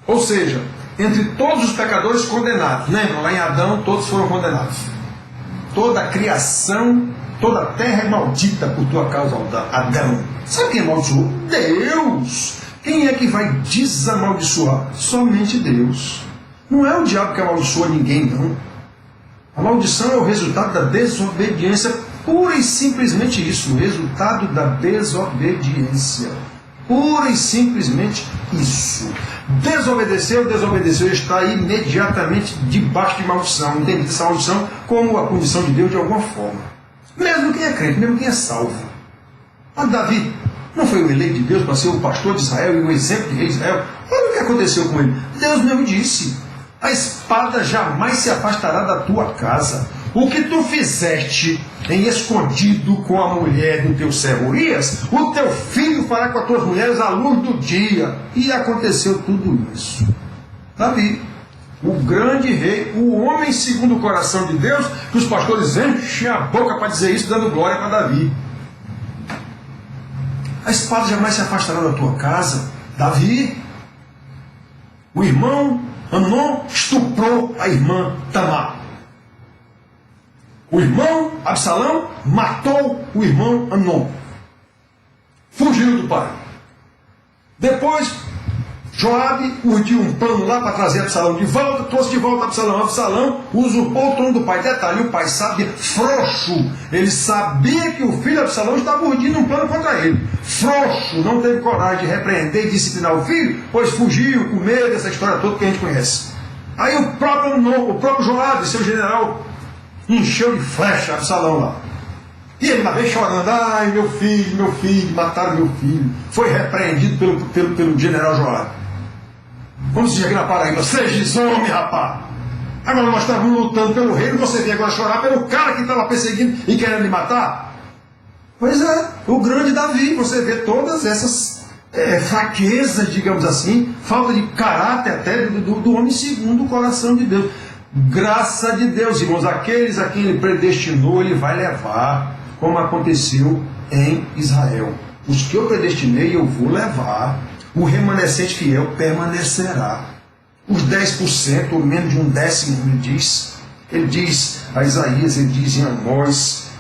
Speaker 1: ou seja, entre todos os pecadores condenados, lembram, lá em Adão todos foram condenados. Toda a criação, toda a terra é maldita por tua causa, Adão. Sabe quem amaldiçoou? Deus. Quem é que vai desamaldiçoar? Somente Deus. Não é o diabo que amaldiçoa ninguém, não. A maldição é o resultado da desobediência, pura e simplesmente isso, o resultado da desobediência. Pura e simplesmente isso. Desobedeceu, está imediatamente debaixo de maldição. Entende essa maldição como a punição de Deus de alguma forma. Mesmo quem é crente, mesmo quem é salvo. Davi não foi o eleito de Deus para ser o pastor de Israel e o exemplo de rei de Israel? Olha o que aconteceu com ele. Deus mesmo disse: a espada jamais se afastará da tua casa. O que tu fizeste em escondido com a mulher do teu servo Urias, o teu filho fará com as tuas mulheres à luz do dia. E aconteceu tudo isso. Davi, o grande rei, o homem segundo o coração de Deus, que os pastores enchem a boca para dizer isso, dando glória para Davi. A espada jamais se afastará da tua casa. Davi, o irmão Amnon estuprou a irmã Tamar. O irmão Absalão matou o irmão Amnon. Fugiu do pai. Depois, Joabe urdiu um plano lá para trazer Absalão de volta, trouxe de volta Absalão. Absalão usurpou o trono do pai. Detalhe, o pai sabia, frouxo. Ele sabia que o filho Absalão estava urdindo um plano contra ele. Frouxo, não teve coragem de repreender e disciplinar o filho, pois fugiu com medo dessa história toda que a gente conhece. Aí o próprio Joabe, seu general, encheu de flecha Absalão lá. E ele lá vem chorando: ai, meu filho, mataram meu filho. Foi repreendido pelo general Joabe. Como se diz aqui na Paraíba: seja homem, rapaz. Agora nós estávamos lutando pelo reino, você vem agora chorar pelo cara que estava perseguindo e querendo me matar? Pois é, o grande Davi, você vê todas essas fraquezas, digamos assim, falta de caráter até do homem segundo o coração de Deus. Graça de Deus, irmãos, aqueles a quem ele predestinou, ele vai levar, como aconteceu em Israel. Os que eu predestinei, eu vou levar. O remanescente fiel permanecerá. Os 10%, ou menos de 1/10, ele diz a Isaías, ele diz em Amós,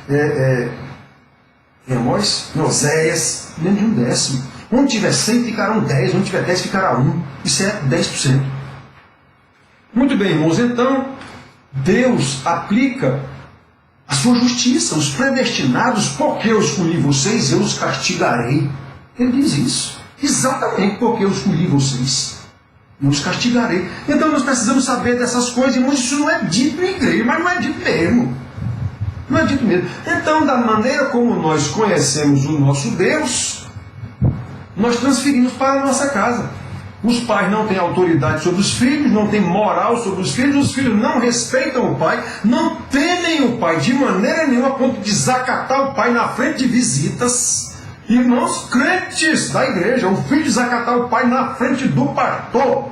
Speaker 1: em Oséias, menos de 1/10. Onde tiver 100 ficarão 10, onde tiver 10 ficará 1. Isso é 10%. Muito bem, irmãos, então Deus aplica a sua justiça, os predestinados, porque eu escolhi vocês, eu os castigarei. Ele diz isso, exatamente porque eu escolhi vocês, eu os castigarei. Então nós precisamos saber dessas coisas, irmãos. Isso não é dito em igreja, mas não é dito mesmo. Não é dito mesmo. Então, da maneira como nós conhecemos o nosso Deus, nós transferimos para a nossa casa. Os pais não têm autoridade sobre os filhos, não têm moral sobre os filhos não respeitam o pai, não temem o pai de maneira nenhuma a ponto de desacatar o pai na frente de visitas. Irmãos crentes da igreja, o filho desacatar o pai na frente do pastor,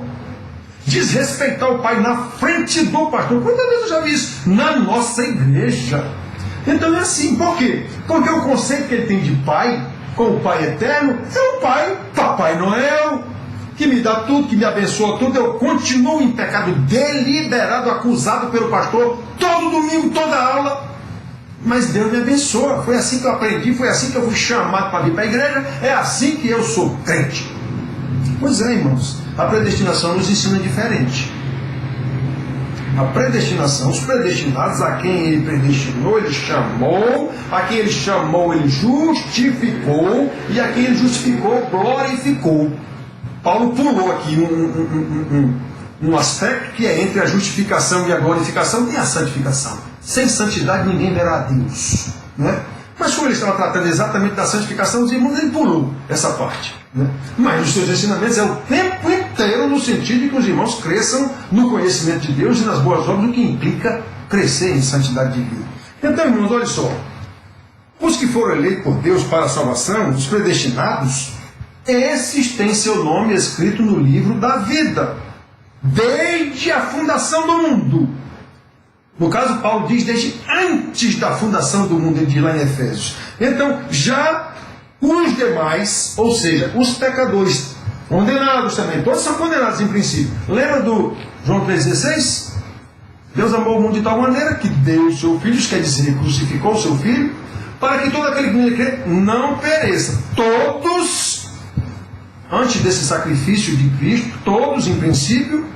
Speaker 1: desrespeitar o pai na frente do pastor. Quantas vezes eu já vi isso na nossa igreja? Então é assim, por quê? Porque o conceito que ele tem de pai, com o pai eterno, é o pai, Papai Noel, que me dá tudo, que me abençoa tudo. Eu continuo em pecado deliberado, acusado pelo pastor, todo domingo, toda aula. Mas Deus me abençoa. Foi assim que eu aprendi, foi assim que eu fui chamado para vir para a igreja, é assim que eu sou crente. Pois é, irmãos, a predestinação nos ensina diferente. A predestinação, os predestinados, a quem ele predestinou, ele chamou, a quem ele chamou, ele justificou, e a quem ele justificou, glorificou. Paulo pulou aqui um aspecto que é entre a justificação e a glorificação, tem a santificação. Sem santidade ninguém verá a Deus. Né? Mas como ele estava tratando exatamente da santificação, os irmãos, ele pulou essa parte. Né? Mas os seus ensinamentos é o tempo inteiro no sentido de que os irmãos cresçam no conhecimento de Deus e nas boas obras, o que implica crescer em santidade de vida. Então, irmãos, olha só. Os que foram eleitos por Deus para a salvação, os predestinados, esses têm seu nome escrito no livro da vida, desde a fundação do mundo. No caso, Paulo diz desde antes da fundação do mundo, ele diz lá em Efésios. Então, já os demais, ou seja, os pecadores, condenados também, todos são condenados em princípio. Lembra do João 3,16? Deus amou o mundo de tal maneira que deu o seu Filho, isso quer dizer, crucificou o seu Filho, para que todo aquele que nele crê não pereça. Todos, antes desse sacrifício de Cristo, todos em princípio,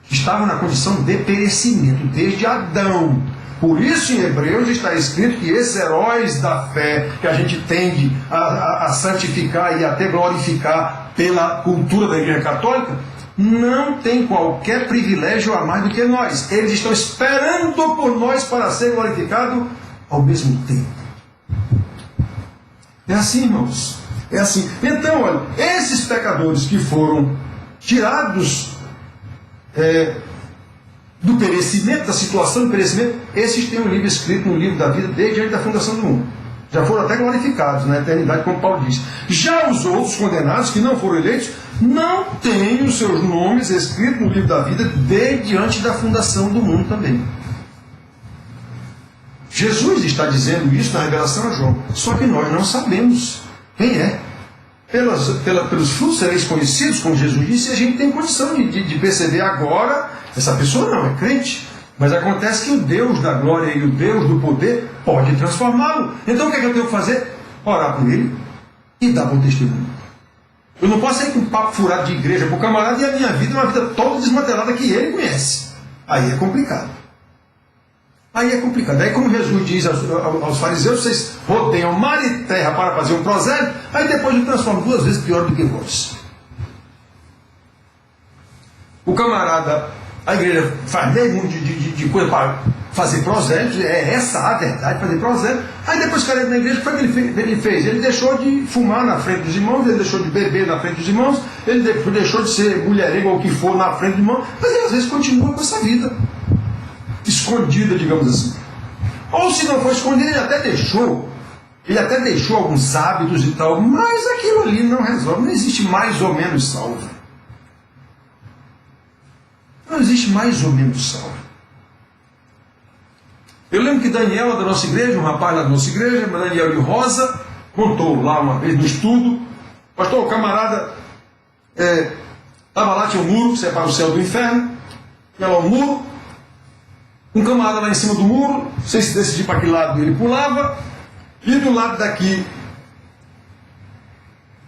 Speaker 1: estavam na condição de perecimento, desde Adão. Por isso, em Hebreus está escrito que esses heróis da fé, que a gente tende a santificar e até glorificar pela cultura da Igreja Católica, não tem qualquer privilégio a mais do que nós. Eles estão esperando por nós para ser glorificado ao mesmo tempo. É assim, irmãos. É assim. Então, olha, esses pecadores que foram tirados do perecimento, da situação do perecimento, esses têm um livro escrito no livro da vida desde antes da fundação do mundo. Já foram até glorificados na eternidade, como Paulo diz. Já os outros condenados, que não foram eleitos, não têm os seus nomes escritos no livro da vida desde antes da fundação do mundo também. Jesus está dizendo isso na revelação a João, só que nós não sabemos quem é. Pelos frutos sereis conhecidos, como Jesus disse, e a gente tem condição de perceber agora, essa pessoa não é crente, mas acontece que o Deus da glória e o Deus do poder pode transformá-lo. Então o que é que eu tenho que fazer? Orar por ele e dar bom testemunho. Eu não posso sair com um papo furado de igreja para o camarada e a minha vida é uma vida toda desmantelada que ele conhece. Aí é complicado. Aí é complicado. Aí como Jesus diz aos fariseus, vocês rodeiam mar e terra para fazer um prosélito, aí depois eu transformo 2 vezes pior do que vós. O camarada, a igreja faz meio de coisa para fazer prosélito, é essa a verdade, fazer prosélito. Aí depois que ele na igreja, o que foi que ele fez? Ele deixou de fumar na frente dos irmãos, ele deixou de beber na frente dos irmãos, ele deixou de ser mulherengo ou o que for na frente dos irmãos, mas ele às vezes continua com essa vida escondida, digamos assim. Ou se não for escondido, ele até deixou alguns hábitos e tal, mas aquilo ali não resolve, não existe mais ou menos salvo. Não existe mais ou menos salvo. Eu lembro que Daniel, da nossa igreja, um rapaz lá da nossa igreja, Daniel de Rosa, contou lá uma vez no estudo, pastor, o camarada estava lá, tinha um muro que separa o céu do inferno, tinha lá um muro, um camarada lá em cima do muro, sem se decidir para que lado ele pulava, e do lado daqui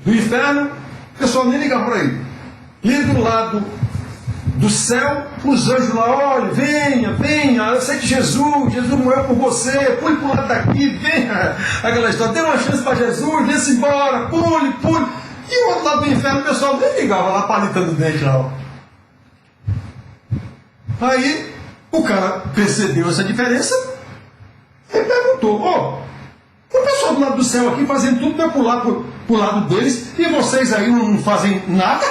Speaker 1: do inferno, o pessoal nem ligava para ele. E do lado do céu, os anjos lá, olha, venha, aceite Jesus morreu por você, pule para o lado daqui, venha, aquela história, dê uma chance para Jesus, vem-se embora, pule. E o outro lado do inferno, o pessoal nem ligava lá, palitando o dente lá. Aí, o cara percebeu essa diferença, estou. O pessoal do lado do céu aqui fazendo tudo para pular pro lado deles, e vocês aí não fazem nada?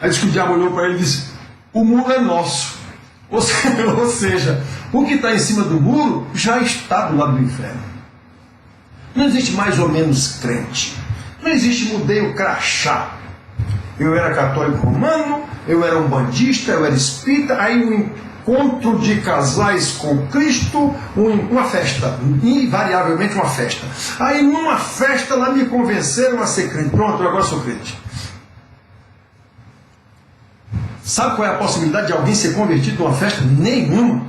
Speaker 1: Aí diz que o diabo olhou para ele e disse: o muro é nosso. Ou seja, o que está em cima do muro já está do lado do inferno. Não existe mais ou menos crente. Não existe mudei o crachá. Eu era católico romano, eu era um bandista, eu era espírita, aí um encontro de casais com Cristo, uma festa, invariavelmente uma festa. Aí numa festa lá me convenceram a ser crente. Pronto, eu agora sou crente. Sabe qual é a possibilidade de alguém ser convertido numa festa? Nenhuma.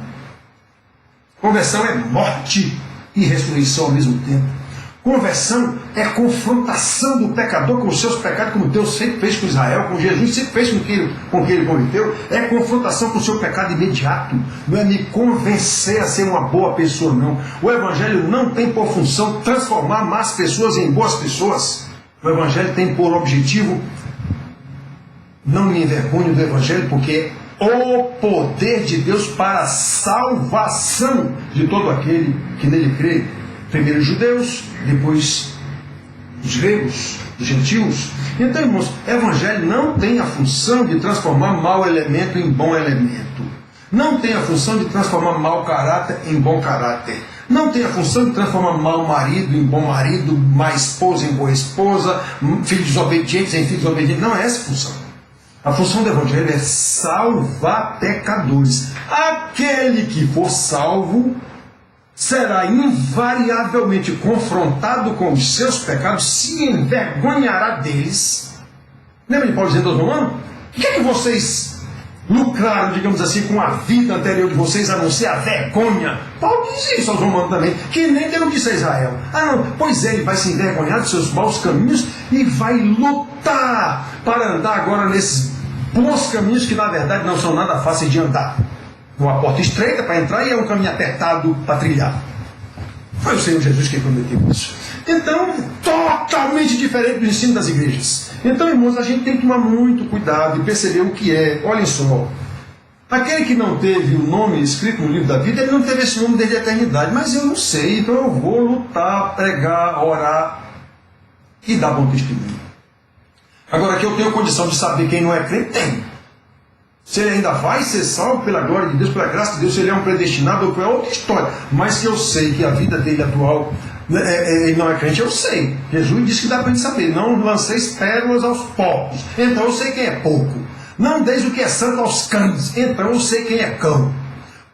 Speaker 1: Conversão é morte e ressurreição ao mesmo tempo. Conversão é confrontação do pecador com os seus pecados, como Deus sempre fez com Israel, com Jesus sempre fez com quem ele converteu. É confrontação com o seu pecado imediato. Não é me convencer a ser uma boa pessoa, não. O Evangelho não tem por função transformar más pessoas em boas pessoas. O Evangelho tem por objetivo, não me envergonho do Evangelho, porque é o poder de Deus para a salvação de todo aquele que nele crê. Primeiro os judeus, depois os gregos, os gentios. Então, irmãos, o Evangelho não tem a função de transformar mau elemento em bom elemento. Não tem a função de transformar mau caráter em bom caráter. Não tem a função de transformar mau marido em bom marido, má esposa em boa esposa, filhos desobedientes em filhos obedientes. Não é essa a função. A função do Evangelho é salvar pecadores. Aquele que for salvo será invariavelmente confrontado com os seus pecados, se envergonhará deles. Lembra de Paulo dizendo aos Romanos? O que é que vocês lucraram, digamos assim, com a vida anterior de vocês, a não ser a vergonha? Paulo diz isso aos Romanos também, que nem Deus disse a Israel. Ah, não, pois é, ele vai se envergonhar dos seus maus caminhos e vai lutar para andar agora nesses bons caminhos que na verdade não são nada fáceis de andar. Uma porta estreita para entrar e é um caminho apertado para trilhar. Foi o Senhor Jesus quem prometeu isso. Então, totalmente diferente do ensino das igrejas. Então, irmãos, a gente tem que tomar muito cuidado e perceber o que é. Olhem só, aquele que não teve o nome escrito no livro da vida, ele não teve esse nome desde a eternidade. Mas eu não sei, então eu vou lutar, pregar, orar e dar bom testemunho. Agora, que eu tenho condição de saber quem não é crente, tem. Se ele ainda vai ser salvo pela glória de Deus, pela graça de Deus, se ele é um predestinado ou é outra história. Mas que eu sei que a vida dele atual, ele não é crente, eu sei. Jesus disse que dá para a gente saber. Não lanceis pérolas aos porcos. Então eu sei quem é porco. Não deis o que é santo aos cães. Então eu sei quem é cão.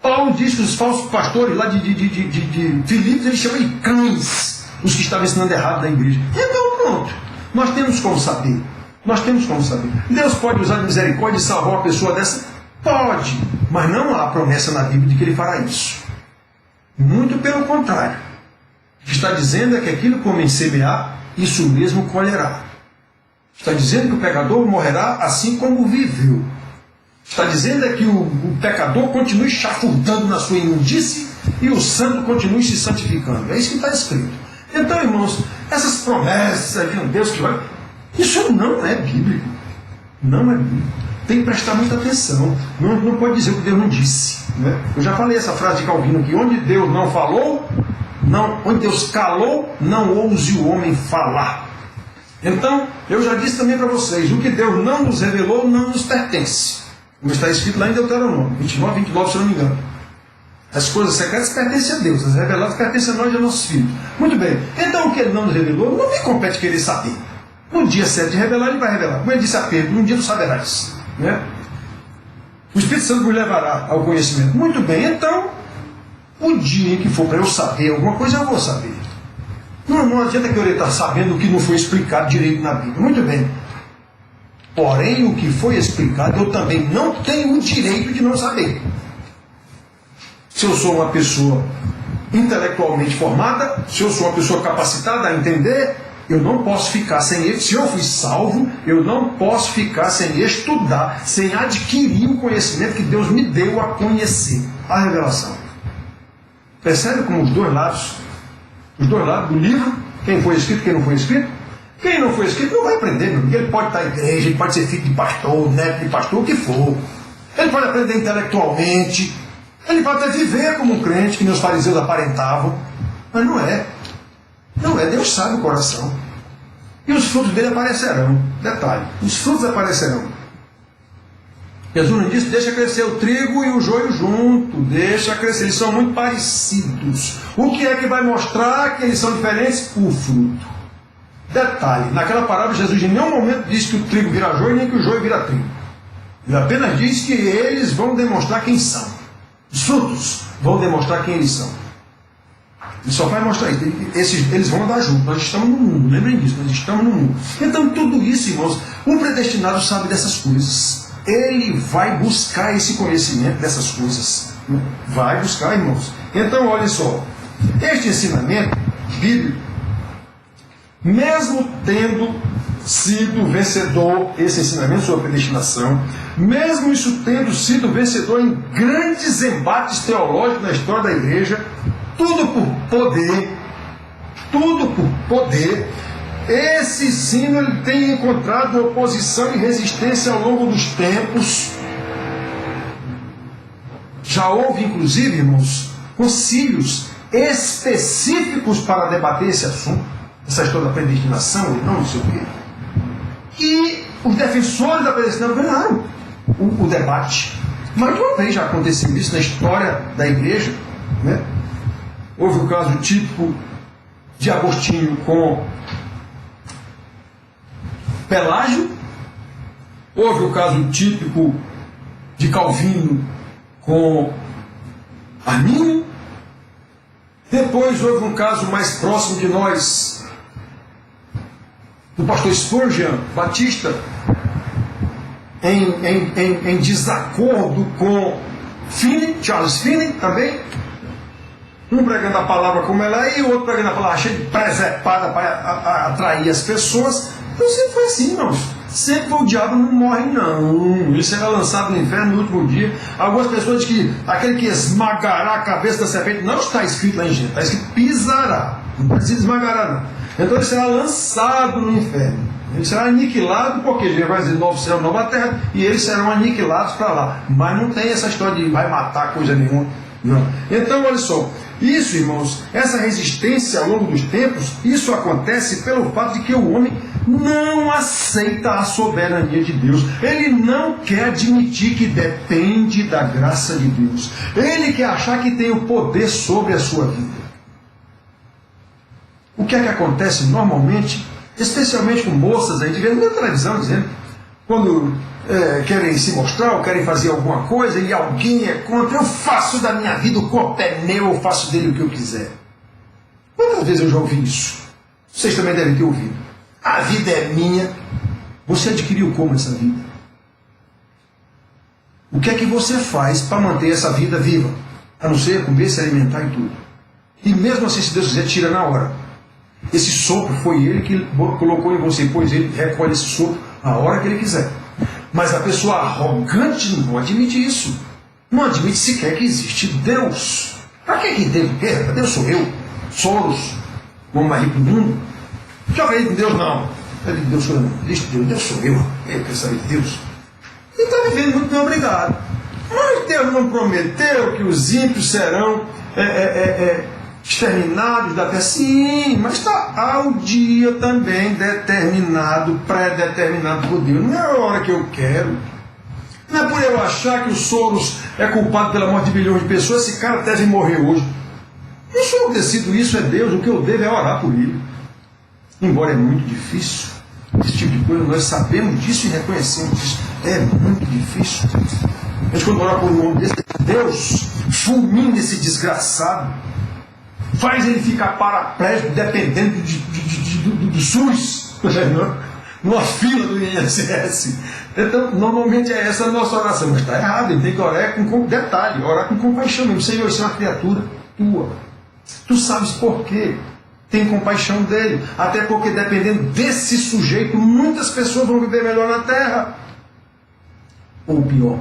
Speaker 1: Paulo diz que os falsos pastores lá de Filipos, ele chama de cães, os que estavam ensinando errado na igreja. Então pronto. Nós temos como saber. Nós temos como saber. Deus pode usar de misericórdia e salvar uma pessoa dessa? Pode. Mas não há promessa na Bíblia de que ele fará isso. Muito pelo contrário. O que está dizendo é que aquilo que o homem semear, isso mesmo colherá. Está dizendo que o pecador morrerá assim como viveu. Está dizendo é que o pecador continue chafurdando na sua imundície e o santo continue se santificando. É isso que está escrito. Então, irmãos, essas promessas de um Deus que vai... Isso não é bíblico. Não é bíblico. Tem que prestar muita atenção. Não pode dizer o que Deus não disse. Né? Eu já falei essa frase de Calvino aqui. Onde Deus não falou, onde Deus calou, não ouse o homem falar. Então, eu já disse também para vocês, o que Deus não nos revelou não nos pertence. Como está escrito lá em Deuteronômio 29, se eu não me engano. As coisas secretas pertencem a Deus, as reveladas pertencem a nós e aos nossos filhos. Muito bem. Então, o que Ele não nos revelou, não me compete querer saber. No dia certo de revelar, ele vai revelar. Como ele disse a Pedro, um dia tu saberás. Né? O Espírito Santo nos levará ao conhecimento. Muito bem, então, o dia que for para eu saber alguma coisa, eu vou saber. Não adianta que eu estar sabendo o que não foi explicado direito na Bíblia. Muito bem. Porém, o que foi explicado, eu também não tenho o direito de não saber. Se eu sou uma pessoa intelectualmente formada, se eu sou uma pessoa capacitada a entender, eu não posso ficar sem ele. Se eu fui salvo, eu não posso ficar sem estudar, sem adquirir o conhecimento que Deus me deu a conhecer, a revelação. Percebe como os dois lados do livro, quem foi escrito, quem não foi escrito? Quem não foi escrito não vai aprender, meu amigo. Ele pode estar em igreja, ele pode ser filho de pastor, neto de pastor, o que for. Ele pode aprender intelectualmente, ele pode até viver como um crente, que meus fariseus aparentavam. Mas não é. Não é, Deus sabe o coração. E os frutos dele aparecerão. Detalhe, os frutos aparecerão. Jesus não disse, deixa crescer o trigo e o joio junto, deixa crescer, eles são muito parecidos. O que é que vai mostrar que eles são diferentes? O fruto. Detalhe, naquela parábola Jesus em nenhum momento disse que o trigo vira joio, nem que o joio vira trigo. Ele apenas diz que eles vão demonstrar quem são. Os frutos vão demonstrar quem eles são. Ele só vai mostrar isso. Eles vão andar juntos. Nós estamos no mundo, lembrem disso, nós estamos no mundo. Então tudo isso, irmãos, o predestinado sabe dessas coisas. Ele vai buscar esse conhecimento dessas coisas. Vai buscar, irmãos. Então, olha só. Este ensinamento bíblico, mesmo tendo sido vencedor, esse ensinamento sobre a predestinação, mesmo isso tendo sido vencedor em grandes embates teológicos na história da igreja, tudo por poder, esse ensino ele tem encontrado oposição e resistência ao longo dos tempos. Já houve, inclusive, irmãos, concílios específicos para debater esse assunto, essa história da predestinação, não sei o quê. E os defensores da predestinação ganharam o debate. Mais uma vez já aconteceu isso na história da igreja, né? Houve o caso típico de Agostinho com Pelágio, houve o caso típico de Calvino com Arminio, depois houve um caso mais próximo de nós, do pastor Spurgeon, Batista, em desacordo com Finney, Charles Finney também, um pregando a palavra como ela é e o outro pregando a palavra cheia de presepada para atrair as pessoas. Então sempre foi assim, irmãos. Sempre o diabo não morre, não. Ele será lançado no inferno no último dia. Algumas pessoas dizem que aquele que esmagará a cabeça da serpente, não está escrito lá em Gênesis, está escrito pisará. Não precisa esmagará, não. Então ele será lançado no inferno. Ele será aniquilado, porque ele vai dizer novo céu, nova terra, e eles serão aniquilados para lá. Mas não tem essa história de vai matar coisa nenhuma. Não. Então, olha só. Isso, irmãos, essa resistência ao longo dos tempos, isso acontece pelo fato de que o homem não aceita a soberania de Deus. Ele não quer admitir que depende da graça de Deus. Ele quer achar que tem o poder sobre a sua vida. O que é que acontece normalmente, especialmente com moças, a gente vê na televisão dizendo, quando querem se mostrar ou querem fazer alguma coisa e alguém é contra, eu faço da minha vida, o corpo é meu, eu faço dele o que eu quiser. Quantas vezes eu já ouvi isso? Vocês também devem ter ouvido. A vida é minha. Você adquiriu como essa vida? O que é que você faz para manter essa vida viva? A não ser comer, se alimentar e tudo. E mesmo assim, se Deus quiser, tira na hora. Esse sopro foi Ele que colocou em você, pois Ele recolhe esse sopro a hora que Ele quiser. Mas a pessoa arrogante não admite isso. Não admite sequer que existe Deus. Para que Deus quer? Deus sou eu. Soros, o homem mais rico do mundo. Já falei com Deus, não. Deus sou eu. Deus sou eu. Eu quero saber de Deus. E está vivendo muito bem, obrigado. Mas Deus não prometeu que os ímpios serão exterminados da terra. Sim, mas está ao dia também determinado, pré-determinado por Deus. Não é a hora que eu quero. Não é por eu achar que o Soros é culpado pela morte de bilhões de pessoas, esse cara deve morrer hoje. Não sou eu que decido isso, é Deus. O que eu devo é orar por ele. Embora é muito difícil, esse tipo de coisa, nós sabemos disso e reconhecemos isso. É muito difícil. Mas quando orar por um homem desse, Deus fulmina esse desgraçado, faz ele ficar paraplégico, dependendo do SUS, numa fila do INSS. Então, normalmente é essa a nossa oração, mas está errado, ele tem que orar com detalhe, orar com compaixão mesmo. Senhor, isso é uma criatura tua. Tu sabes por quê. Tem compaixão dele, até porque dependendo desse sujeito, muitas pessoas vão viver melhor na terra, ou pior.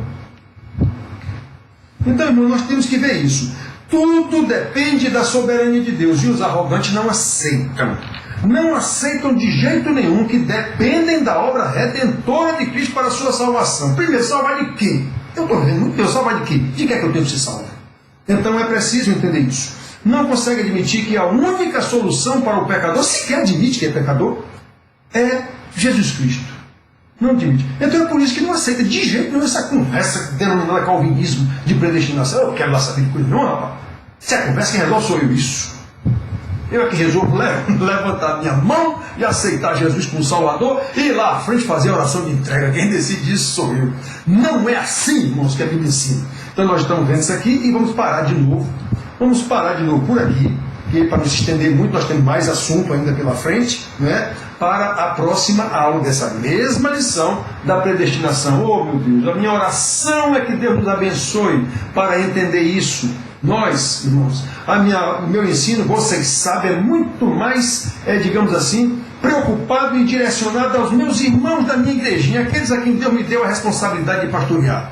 Speaker 1: Então, irmão, nós temos que ver isso. Tudo depende da soberania de Deus, e os arrogantes não aceitam. Não aceitam de jeito nenhum que dependem da obra redentora de Cristo para a sua salvação. Primeiro, salvar de quê? Eu estou vendo, Deus salvar de quê? De que é que eu tenho que ser salvo? Então é preciso entender isso. não consegue admitir que a única solução para o pecador, sequer admite que é pecador, é Jesus Cristo. Não admite. Então é por isso que não aceita de jeito nenhum essa conversa denominada calvinismo de predestinação. Eu quero lá saber de coisa nenhuma, rapaz. Se a conversa quem resolve sou eu, isso. Eu é que resolvo levantar minha mão e aceitar Jesus como Salvador e ir lá à frente fazer a oração de entrega. Quem decide isso sou eu. Não é assim, irmãos, que a Bíblia ensina. Então nós estamos vendo isso aqui e vamos parar de novo. Vamos parar de novo por aqui, porque para não se estender muito, nós temos mais assunto ainda pela frente, né? Para a próxima aula dessa mesma lição da predestinação. Oh, meu Deus, a minha oração é que Deus nos abençoe para entender isso. Nós, irmãos, o meu ensino, vocês sabem, é muito mais, digamos assim, preocupado e direcionado aos meus irmãos da minha igrejinha, aqueles a quem Deus me deu a responsabilidade de pastorear.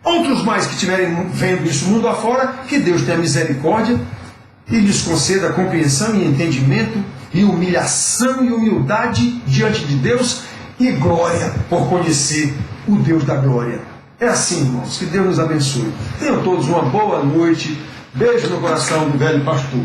Speaker 1: Outros mais que estiverem vendo isso mundo afora, que Deus tenha misericórdia e lhes conceda compreensão e entendimento e humilhação e humildade diante de Deus e glória por conhecer o Deus da glória. É assim, irmãos, que Deus nos abençoe. Tenham todos uma boa noite. Beijo no coração do velho pastor.